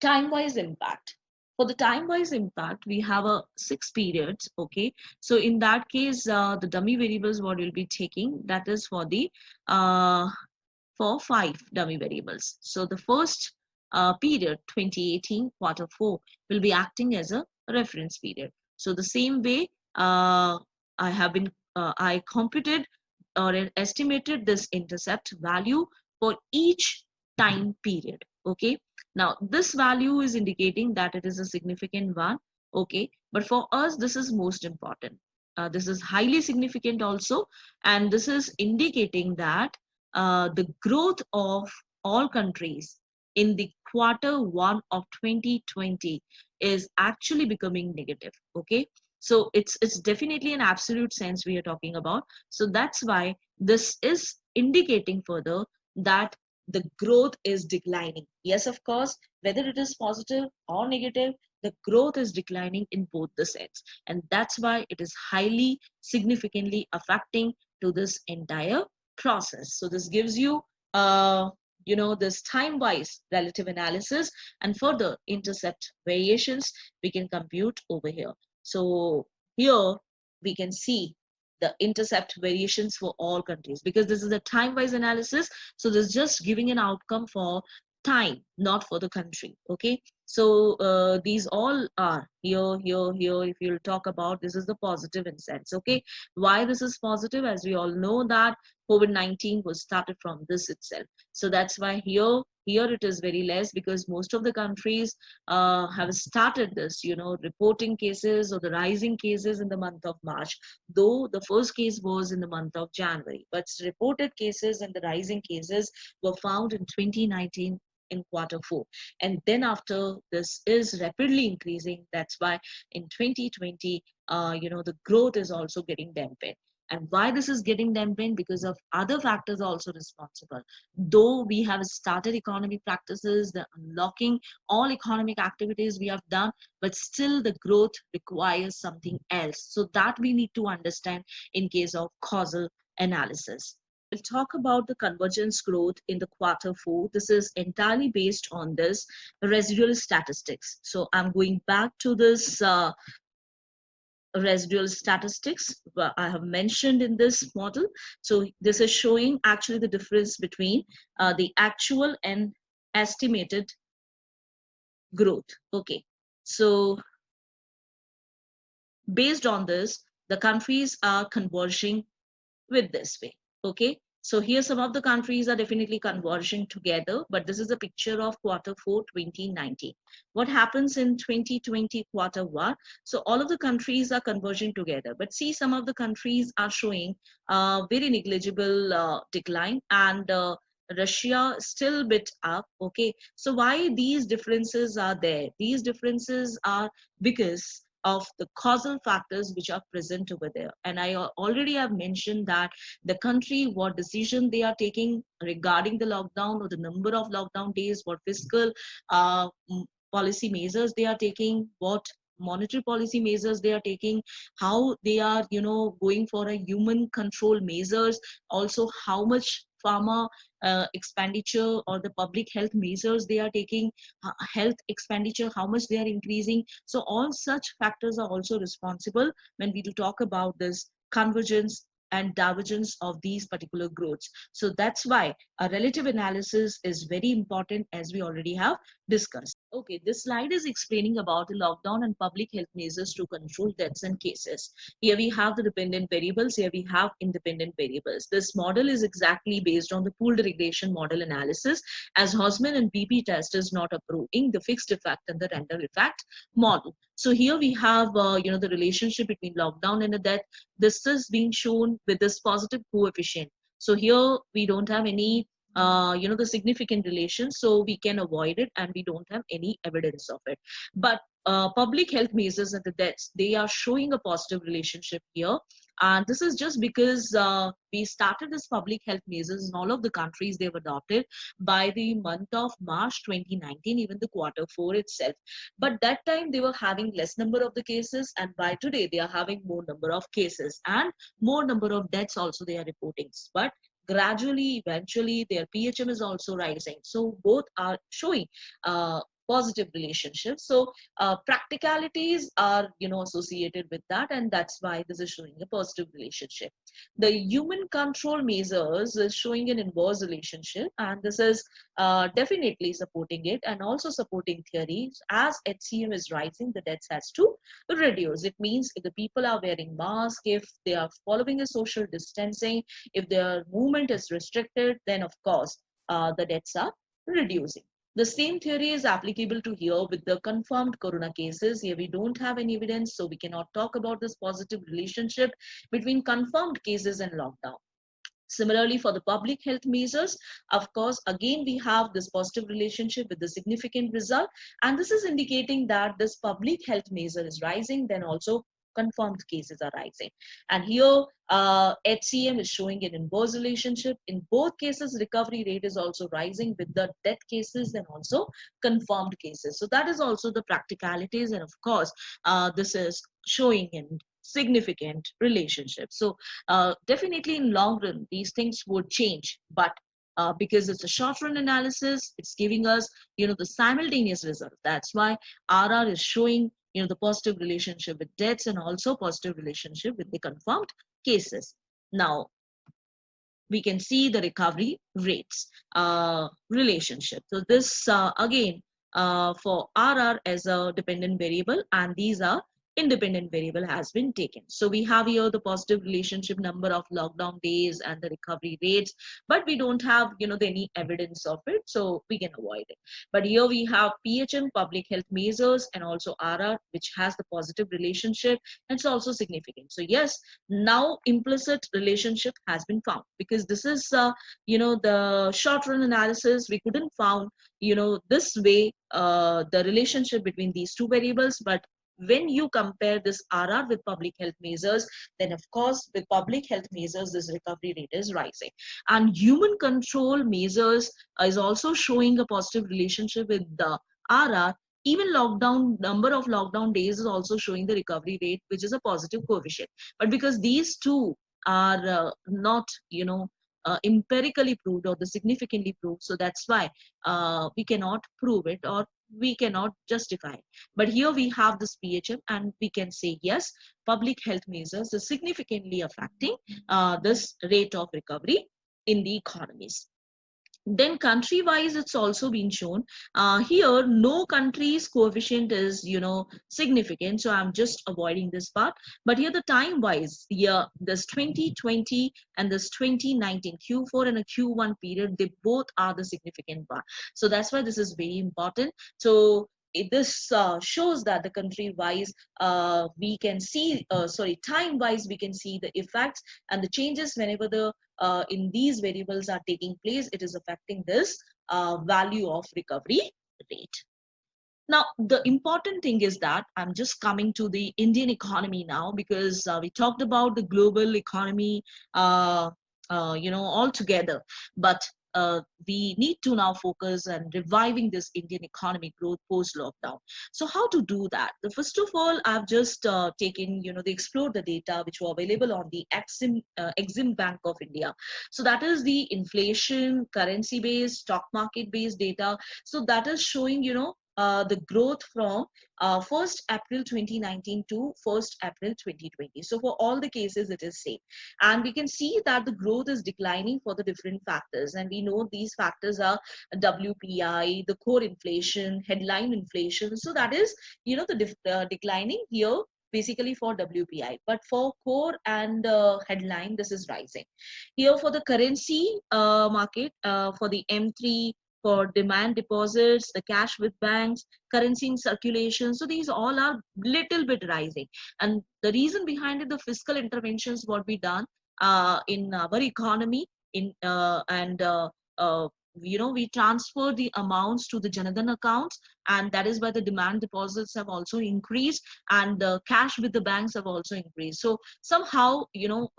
time-wise impact. For the time-wise impact, we have a 6 periods. Okay, so in that case, the dummy variables what we'll be taking, that is for the for 5 dummy variables. So the first period, 2018 quarter 4, will be acting as a reference period. So the same way I computed or estimated this intercept value for each time period. Okay, now this value is indicating that it is a significant one. Okay, but for us this is most important. This is highly significant also, and this is indicating that the growth of all countries in the quarter 1 of 2020 is actually becoming negative. Okay, so it's definitely an absolute sense we are talking about. So that's why this is indicating further that the growth is declining. Yes, of course, whether it is positive or negative, the growth is declining in both the sets, and that's why it is highly significantly affecting to this entire process. So this gives you this time-wise relative analysis, and further intercept variations we can compute over here. So here we can see the intercept variations for all countries because this is a time-wise analysis. So this is just giving an outcome for time, not for the country. Okay, so these all are here. If you'll talk about, this is the positive in sense. Okay, why this is positive? As we all know that COVID-19 was started from this itself. So that's why here it is very less because most of the countries have started this, reporting cases or the rising cases in the month of March, though the first case was in the month of January, but reported cases and the rising cases were found in 2019 in quarter 4, and then after this is rapidly increasing. That's why in 2020 the growth is also getting dampened. And why this is getting dampened? Because of other factors also responsible. Though we have started economic practices, the unlocking all economic activities we have done, but still the growth requires something else. So that we need to understand in case of causal analysis. We'll talk about the convergence growth in the quarter four. This is entirely based on this residual statistics. So I'm going back to this residual statistics I have mentioned in this model. So this is showing actually the difference between the actual and estimated growth. Okay, so based on this, the countries are converging with this way. Okay, so here some of the countries are definitely converging together, but this is a picture of quarter four 2019. What happens in 2020 quarter one? So all of the countries are converging together, but see, some of the countries are showing very negligible decline, and Russia still bit up. Okay, so why these differences are there? These differences are because of the causal factors which are present over there. And I already have mentioned that the country, what decision they are taking regarding the lockdown or the number of lockdown days, what fiscal policy measures they are taking, what monetary policy measures they are taking, how they are, going for a human control measures, also how much pharma expenditure or the public health measures they are taking, health expenditure, how much they are increasing. So all such factors are also responsible when we do talk about this convergence and divergence of these particular growths. So that's why a relative analysis is very important, as we already have discussed. Okay, this slide is explaining about the lockdown and public health measures to control deaths and cases. Here we have the dependent variables, here we have independent variables. This model is exactly based on the pooled regression model analysis, as Hosman and BP test is not approving the fixed effect and the random effect model. So here we have, the relationship between lockdown and the death. This is being shown with this positive coefficient. So here we don't have any the significant relation, so we can avoid it and we don't have any evidence of it. But public health measures and the deaths, they are showing a positive relationship here. And this is just because we started this public health measures in all of the countries they've adopted by the month of March 2019, even the quarter four itself. But that time they were having less number of the cases, and by today they are having more number of cases and more number of deaths also they are reporting. But gradually, eventually, their PHM is also rising. So both are showing positive relationships. So practicalities are, associated with that, and that's why this is showing a positive relationship. The human control measures is showing an inverse relationship, and this is definitely supporting it and also supporting theories. As HCM is rising, the deaths has to reduce. It means if the people are wearing masks, if they are following a social distancing, if their movement is restricted, then of course the deaths are reducing. The same theory is applicable to here with the confirmed corona cases. Here we don't have any evidence, so we cannot talk about this positive relationship between confirmed cases and lockdown. Similarly, for the public health measures, of course, again, we have this positive relationship with the significant result. And this is indicating that this public health measure is rising, then also confirmed cases are rising. And here, HCM is showing an inverse relationship. In both cases, recovery rate is also rising with the death cases and also confirmed cases. So that is also the practicalities. And of course, this is showing in significant relationship. So definitely in long run, these things would change, but because it's a short run analysis, it's giving us, the simultaneous result. That's why RR is showing, the positive relationship with deaths and also positive relationship with the confirmed cases. Now, we can see the recovery rates relationship. So this again for RR as a dependent variable, and these are independent variable has been taken. So we have here the positive relationship number of lockdown days and the recovery rates, but we don't have, any evidence of it, so we can avoid it. But here we have PHM, public health measures, and also RR, which has the positive relationship, and it's also significant. So yes, now implicit relationship has been found, because this is, the short run analysis, we couldn't found, this way, the relationship between these two variables. But when you compare this RR with public health measures, then of course with public health measures, this recovery rate is rising. And human control measures is also showing a positive relationship with the RR. Even lockdown, number of lockdown days is also showing the recovery rate, which is a positive coefficient. But because these two are not, empirically proved or the significantly proved. So that's why we cannot prove it or we cannot justify it. But here we have this PHM and we can say yes, public health measures is significantly affecting this rate of recovery in the economies. Then country wise it's also been shown. Here no country's coefficient is significant, so I'm just avoiding this part. But here the time wise, yeah, this 2020 and this 2019 Q4 and a Q1 period, they both are the significant part. So that's why this is very important. So this shows that the country wise we can see time wise we can see the effects and the changes whenever the in these variables are taking place, it is affecting this value of recovery rate. Now, the important thing is that I'm just coming to the Indian economy now, because we talked about the global economy, all together. But we need to now focus on reviving this Indian economic growth post-lockdown. So how to do that? The first of all, I've just taken, they explored the data which were available on the Exim Bank of India. So that is the inflation, currency-based, stock market-based data. So that is showing, the growth from 1st April 2019 to 1st April 2020. So for all the cases, it is same. And we can see that the growth is declining for the different factors. And we know these factors are WPI, the core inflation, headline inflation. So that is, the declining here basically for WPI. But for core and headline, this is rising. Here for the currency market, for the M3, for demand deposits, the cash with banks, currency in circulation. So these all are little bit rising. And the reason behind it, the fiscal interventions what we done in our economy we transfer the amounts to the Janadhan accounts, and that is why the demand deposits have also increased and the cash with the banks have also increased. So somehow,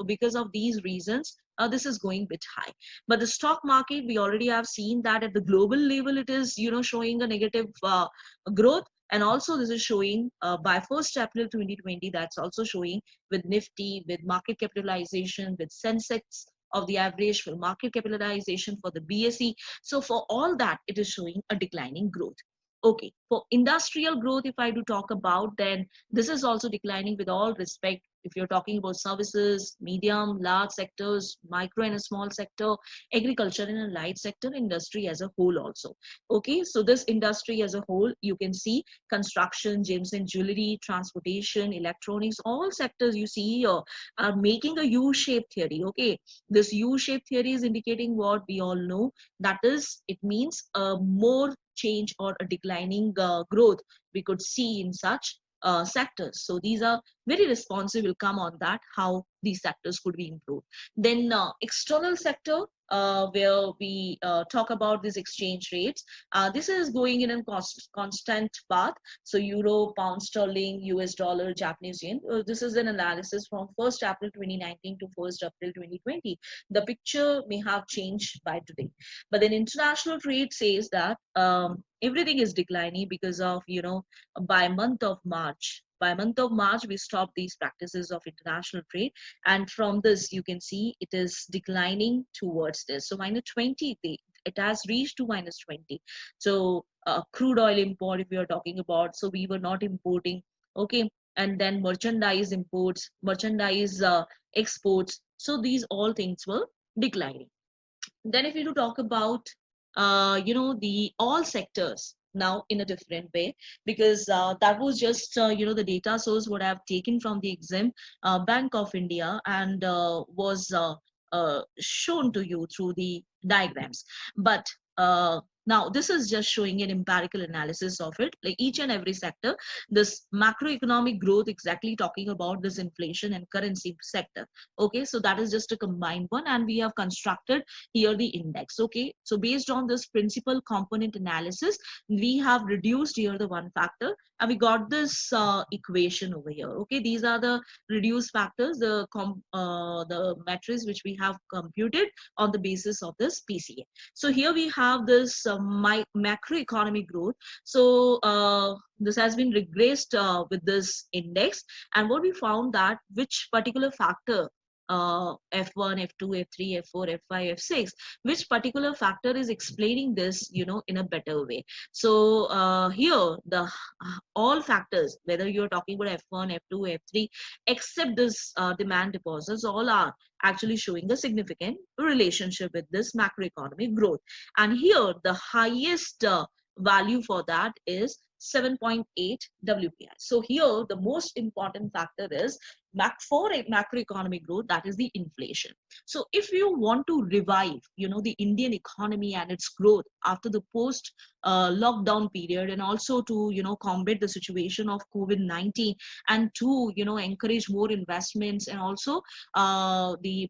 because of these reasons, this is going a bit high. But the stock market, we already have seen that at the global level, it is, showing a negative growth. And also this is showing by 1st April 2020, that's also showing with Nifty, with market capitalization, with Sensex of the average for market capitalization for the BSE. So for all that, it is showing a declining growth. Okay, for industrial growth, if I do talk about, then this is also declining with all respect. If you're talking about services, medium, large sectors, micro and a small sector, agriculture and a light sector, industry as a whole also. Okay, so this industry as a whole, you can see construction, gems and jewelry, transportation, electronics, all sectors you see here are making a U-shaped theory. Okay, this U-shaped theory is indicating what we all know. That is, it means a more change or a declining growth we could see in such sectors. So these are very responsive, will come on that, how these sectors could be improved. Then external sector, where we talk about these exchange rates. This is going in a constant path. So euro, pound sterling, US dollar, Japanese yen. This is an analysis from 1st April 2019 to 1st April 2020. The picture may have changed by today. But then international trade says that everything is declining because of, by month of March, we stopped these practices of international trade. And from this, you can see it is declining towards this. So minus 20, it has reached to minus 20. So crude oil import, if we are talking about, so we were not importing. Okay. And then merchandise imports, merchandise exports. So these all things were declining. Then if you do talk about, the all sectors, now in a different way, because that was just the data source what I've taken from the Exim Bank of India and was shown to you through the diagrams. But now this is just showing an empirical analysis of it, like each and every sector. This macroeconomic growth exactly talking about this inflation and currency sector. Okay, so that is just a combined one, and we have constructed here the index. Okay, so based on this principal component analysis, we have reduced here the one factor and we got this equation over here. Okay, these are the reduced factors, the matrix which we have computed on the basis of this PCA. So here we have this macroeconomic growth. So this has been regressed with this index, and what we found that which particular factor F1, F2, F3, F4, F5, F6, which particular factor is explaining this, in a better way. So here the all factors, whether you're talking about F1, F2, F3, except this demand deposits, all are actually showing a significant relationship with this macroeconomic growth. And here the highest value for that is 7.8 WPI. So here the most important factor is for a macroeconomic growth, that is the inflation. So if you want to revive, the Indian economy and its growth after the post lockdown period, and also to, combat the situation of COVID-19, and to, encourage more investments, and also the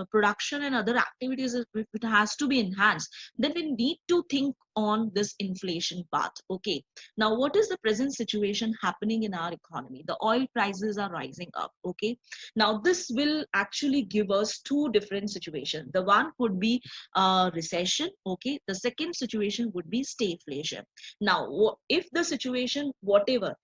production and other activities, if it has to be enhanced, then we need to think on this inflation path. Okay, now what is the present situation happening in our economy? The oil prices are rising up. Okay, now this will actually give us two different situations. The one could be recession. Okay, the second situation would be stagflation. Now if the situation, whatever,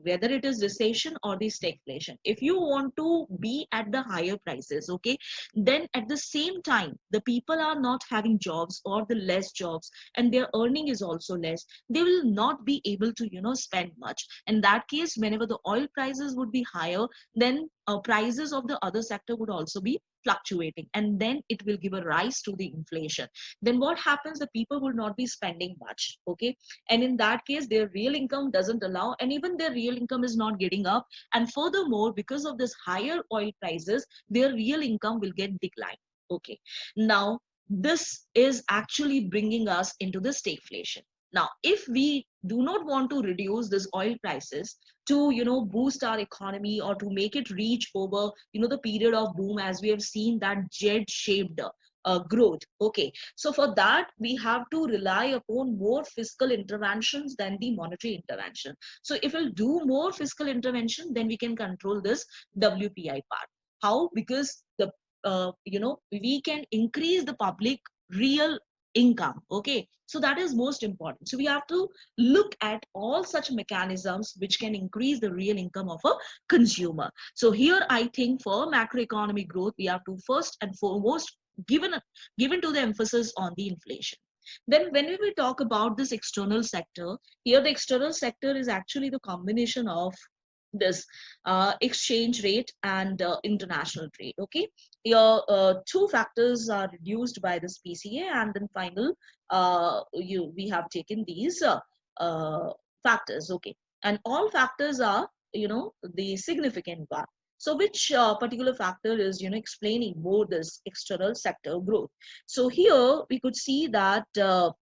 whether it is recession or the stagflation, if you want to be at the higher prices, okay, then at the same time the people are not having jobs, or the less jobs, and their earning is also less, they will not be able to, spend much. In that case, whenever the oil prices would be higher, then prices of the other sector would also be fluctuating, and then it will give a rise to the inflation. Then what happens, the people will not be spending much. Okay, and in that case their real income doesn't allow, and even their real income is not getting up, and furthermore, because of this higher oil prices, their real income will get declined. Okay, now this is actually bringing us into the stagflation. Now if we do not want to reduce this oil prices to, boost our economy, or to make it reach over, the period of boom, as we have seen that jet shaped growth. Okay, so for that we have to rely upon more fiscal interventions than the monetary intervention. So if we'll do more fiscal intervention, then we can control this WPI part. How? Because the we can increase the public real income. Okay, so that is most important. So we have to look at all such mechanisms which can increase the real income of a consumer. So here I think for macroeconomic growth, we have to first and foremost given to the emphasis on the inflation. Then when we talk about this external sector, here the external sector is actually the combination of this exchange rate and international trade. Okay, here two factors are reduced by this PCA, and then final we have taken these factors. Okay, and all factors are, the significant one. So which particular factor is, explaining more this external sector growth? So here we could see that the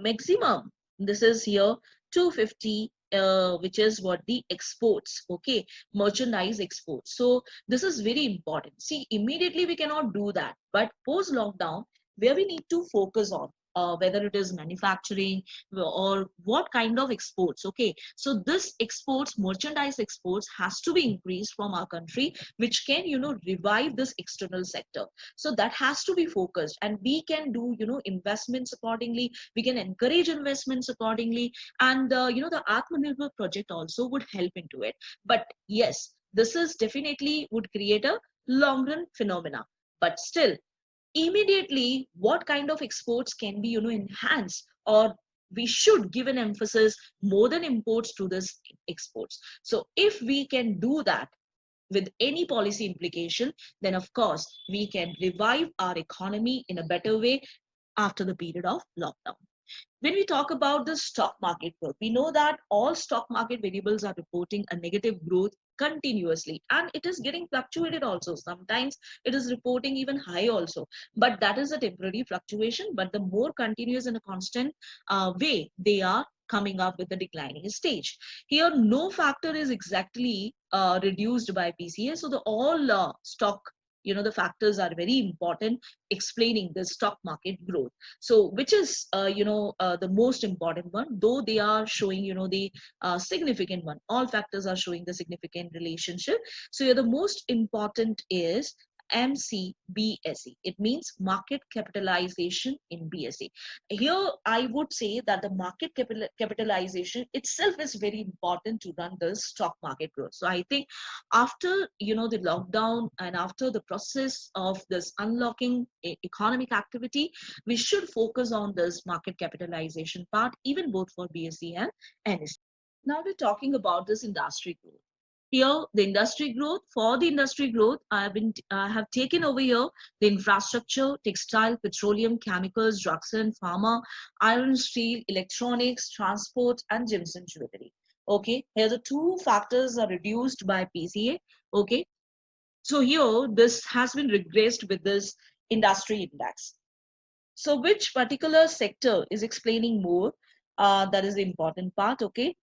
maximum, this is here 250, which is what the exports. Okay, merchandise exports. So this is very important. See, immediately we cannot do that, but post lockdown, where we need to focus on, whether it is manufacturing or what kind of exports. Okay, so this exports, merchandise exports, has to be increased from our country, which can, revive this external sector. So that has to be focused, and we can do, investments accordingly, we can encourage investments accordingly, and the Atmanirbhar project also would help into it. But yes, this is definitely would create a long run phenomena. But still, immediately what kind of exports can be, enhanced, or we should give an emphasis more than imports to this exports. So if we can do that with any policy implication, then of course we can revive our economy in a better way after the period of lockdown. When we talk about the stock market growth, we know that all stock market variables are reporting a negative growth continuously, and it is getting fluctuated also. Sometimes it is reporting even high also, but that is a temporary fluctuation. But the more continuous and a constant way, they are coming up with the declining stage. Here no factor is exactly reduced by PCA, so the all stock, the factors are very important explaining the stock market growth. So which is the most important one, though they are showing, the significant one, all factors are showing the significant relationship. So yeah, the most important is MCBSE. It means market capitalization in BSE. Here, I would say that the market capitalization itself is very important to run the stock market growth. So I think after the lockdown and after the process of this unlocking economic activity, we should focus on this market capitalization part, even both for BSE and NSE. Now we're talking about this industry growth. Here, the industry growth, for the industry growth, I have taken over here the infrastructure, textile, petroleum, chemicals, drugs and pharma, iron, steel, electronics, transport, and gems and jewelry. Okay, here the two factors are reduced by PCA. Okay, so here this has been regressed with this industry index. So which particular sector is explaining more? That is the important part. Okay,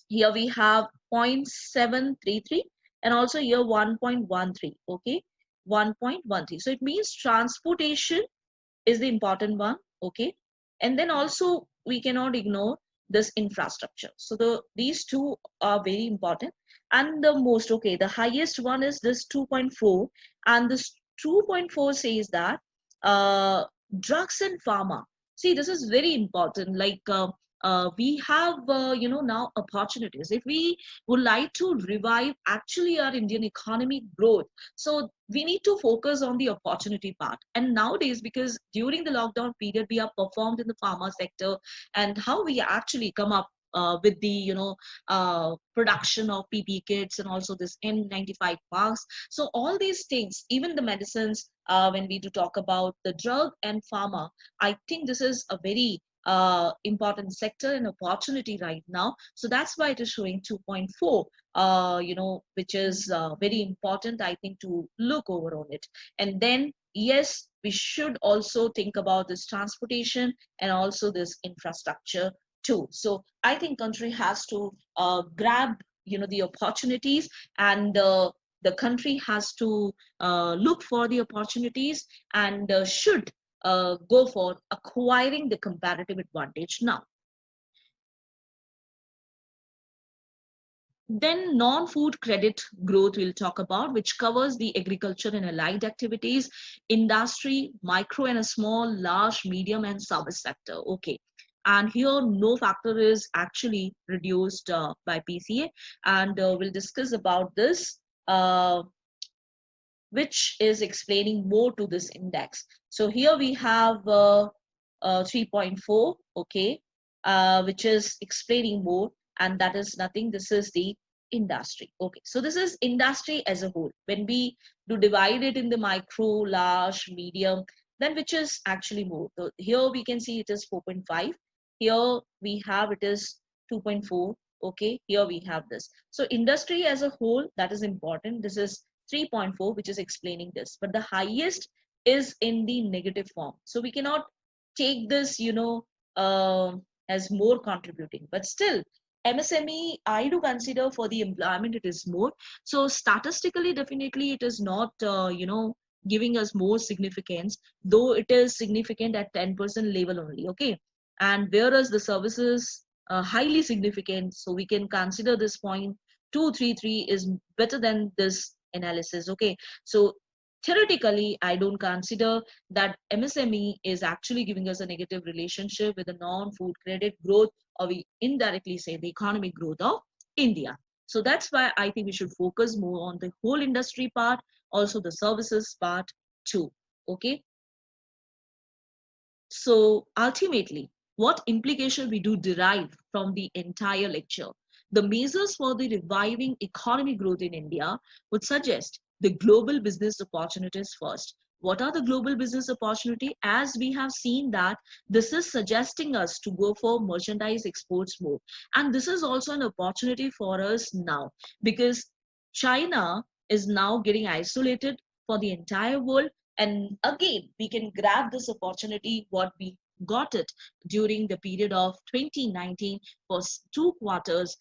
here we have 0.733 and also here 1.13. Okay, 1.13. So it means transportation is the important one. Okay, and then also we cannot ignore this infrastructure. So these two are very important. And the most, okay, the highest one is this 2.4, and this 2.4 says that uh, drugs and pharma. See, this is very important. Like we have now opportunities if we would like to revive actually our Indian economic growth. So we need to focus on the opportunity part. And nowadays, because during the lockdown period, we have performed in the pharma sector, and how we actually come up with the production of PP kits and also this N95 masks. So all these things, even the medicines, when we do talk about the drug and pharma, I think this is a very important sector and opportunity right now. So that's why it is showing 2.4, which is very important, I think, to look over on it. And then, yes, we should also think about this transportation and also this infrastructure too. So I think country has to grab, the opportunities, and the country has to look for the opportunities and should go for acquiring the comparative advantage now. Then non-food credit growth we'll talk about, which covers the agriculture and allied activities, industry, micro and a small, large, medium and service sector. Okay. And here no factor is actually reduced by PCA, and we'll discuss about this, which is explaining more to this index. So here we have 3.4, okay, which is explaining more, and that is nothing. This is the industry. Okay, so this is industry as a whole. When we do divide it in the micro, large, medium, then which is actually more. So here we can see it is 4.5. Here we have it is 2.4. Okay, here we have this. So industry as a whole, that is important. This is 3.4, which is explaining this, but the highest is in the negative form. So we cannot take this, as more contributing, but still MSME, I do consider for the employment, it is more. So statistically, definitely it is not, giving us more significance, though it is significant at 10% level only. Okay. And whereas the services are highly significant, so we can consider this point 233 is better than this analysis. Okay, so theoretically I don't consider that MSME is actually giving us a negative relationship with the non-food credit growth, or we indirectly say the economic growth of India. So that's why I think we should focus more on the whole industry part, also the services part too. Okay, so ultimately, what implication we do derive from the entire lecture? The measures for the reviving economic growth in India would suggest the global business opportunities first. What are the global business opportunity? As we have seen that this is suggesting us to go for merchandise exports more. And this is also an opportunity for us now, because China is now getting isolated for the entire world. And again, we can grab this opportunity, what we got it during the period of 2019 for 2 quarters,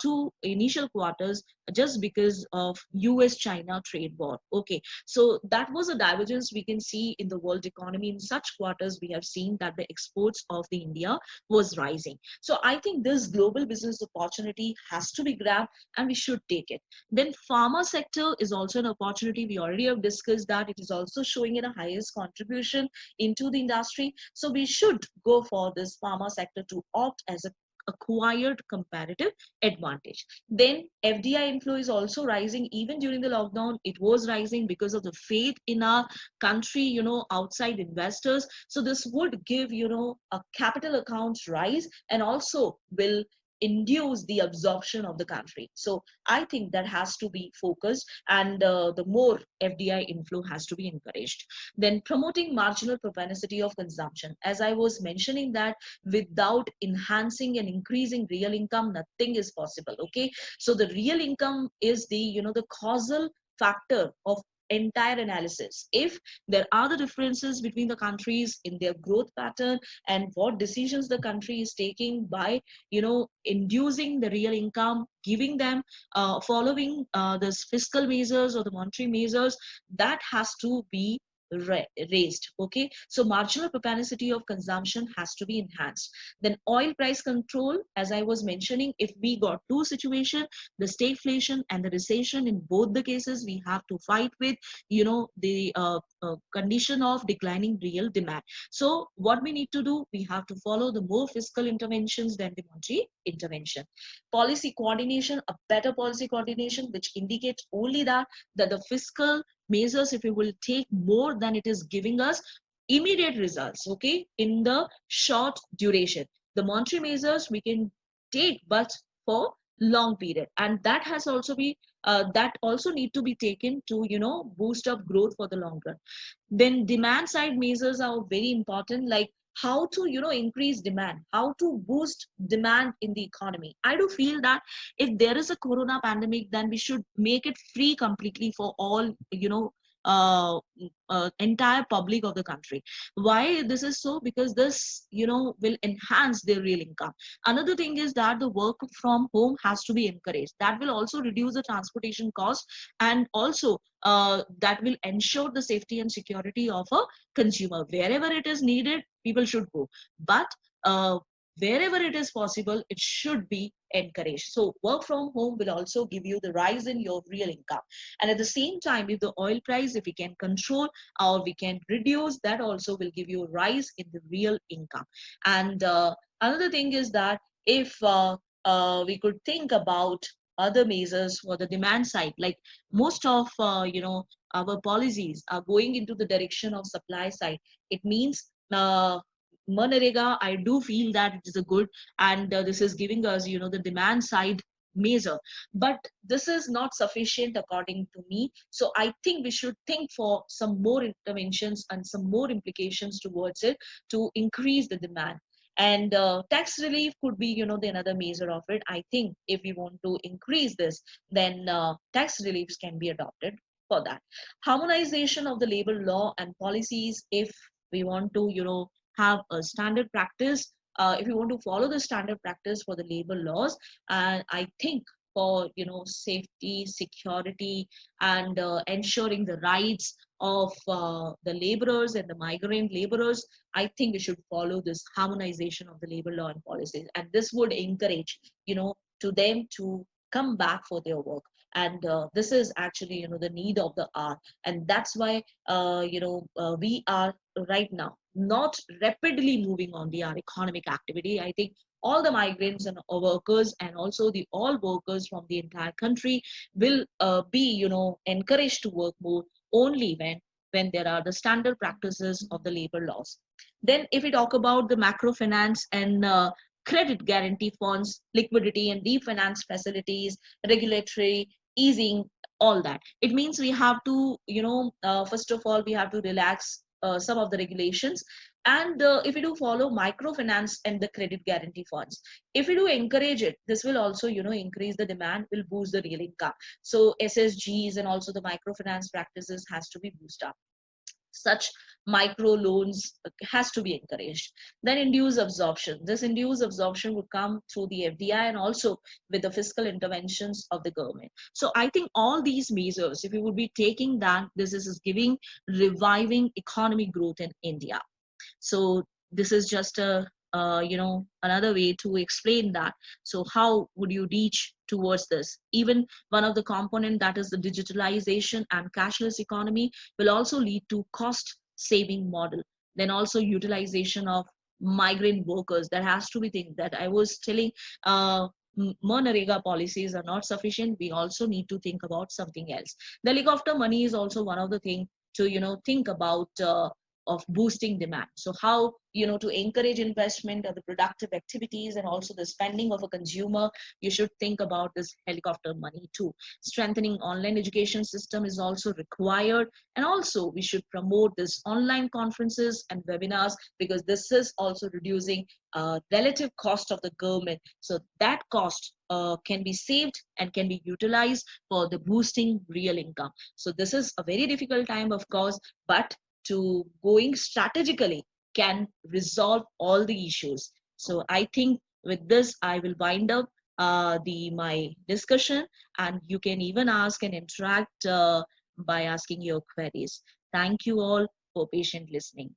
2 initial quarters, just because of US-China trade war. Okay, so that was a divergence we can see in the world economy. In such quarters, we have seen that the exports of the India was rising. So I think this global business opportunity has to be grabbed, and we should take it. Then pharma sector is also an opportunity. We already have discussed that it is also showing in a highest contribution into the industry. So we should go for this pharma sector to opt as a acquired comparative advantage. Then FDI inflow is also rising. Even during the lockdown, it was rising because of the faith in our country, outside investors. So this would give, a capital accounts rise, and also will induce the absorption of the country. So I think that has to be focused, and the more FDI inflow has to be encouraged. Then promoting marginal propensity of consumption. As I was mentioning that without enhancing and increasing real income, nothing is possible. Okay, so the real income is the causal factor of entire analysis. If there are the differences between the countries in their growth pattern and what decisions the country is taking by inducing the real income, giving them following this fiscal measures or the monetary measures, that has to be raised. Okay, so marginal propensity of consumption has to be enhanced. Then oil price control, as I was mentioning, if we got two situations, the stagflation and the recession, in both the cases we have to fight with the condition of declining real demand. So what we need to do, we have to follow the more fiscal interventions than the monetary intervention. Policy coordination, a better policy coordination, which indicates only that the fiscal measures, if we will take more than it is giving us immediate results, okay, in the short duration. The monetary measures we can take, but for long period, and that has also be that also need to be taken to boost up growth for the long run. Then demand side measures are very important, like how to increase demand, how to boost demand in the economy. I do feel that if there is a corona pandemic, then we should make it free completely for all entire public of the country. Why this is so? Because this will enhance their real income. Another thing is that the work from home has to be encouraged. That will also reduce the transportation cost, and also that will ensure the safety and security of a consumer. Wherever it is needed, people should go, but wherever it is possible, it should be encouraged. So work from home will also give you the rise in your real income. And at the same time, if the oil price, if we can control or we can reduce, that also will give you a rise in the real income. And another thing is that if we could think about other measures for the demand side, like most of our policies are going into the direction of supply side. It means Manarega, I do feel that it is a good, and this is giving us, the demand side measure. But this is not sufficient according to me. So I think we should think for some more interventions and some more implications towards it to increase the demand. And tax relief could be, the another measure of it. I think if we want to increase this, then tax reliefs can be adopted for that. Harmonization of the labor law and policies, if we want to, have a standard practice, if you want to follow the standard practice for the labor laws, and I think for safety, security, and ensuring the rights of the laborers and the migrant laborers, I think we should follow this harmonization of the labor law and policies, and this would encourage to them to come back for their work. And this is actually the need of the hour, and that's why we are right now not rapidly moving on the our economic activity. I think all the migrants and workers, and also the all workers from the entire country, will be encouraged to work more only when there are the standard practices of the labor laws. Then if we talk about the macrofinance and credit guarantee funds, liquidity and refinance facilities, regulatory easing, all that, it means we have to first of all we have to relax some of the regulations. And if we do follow microfinance and the credit guarantee funds, if we do encourage it, this will also increase the demand, will boost the real income. So SSGs and also the microfinance practices has to be boosted up. Such micro loans has to be encouraged. Then induced absorption. This induced absorption would come through the FDI and also with the fiscal interventions of the government. So I think all these measures, if you would be taking that, this is giving reviving economic growth in India. So this is just a another way to explain that. So how would you reach towards this? Even one of the component, that is the digitalization and cashless economy, will also lead to cost saving model. Then also utilization of migrant workers. That has to be thing that I was telling. Manrega policies are not sufficient. We also need to think about something else. The helicopter money is also one of the thing to think about, of boosting demand. So how to encourage investment of the productive activities and also the spending of a consumer, you should think about this helicopter money too. Strengthening online education system is also required, and also we should promote this online conferences and webinars, because this is also reducing relative cost of the government. So that cost can be saved and can be utilized for the boosting real income. So this is a very difficult time, of course, but to going strategically can resolve all the issues. So I think with this, I will wind up the my discussion, and you can even ask and interact by asking your queries. Thank you all for patient listening.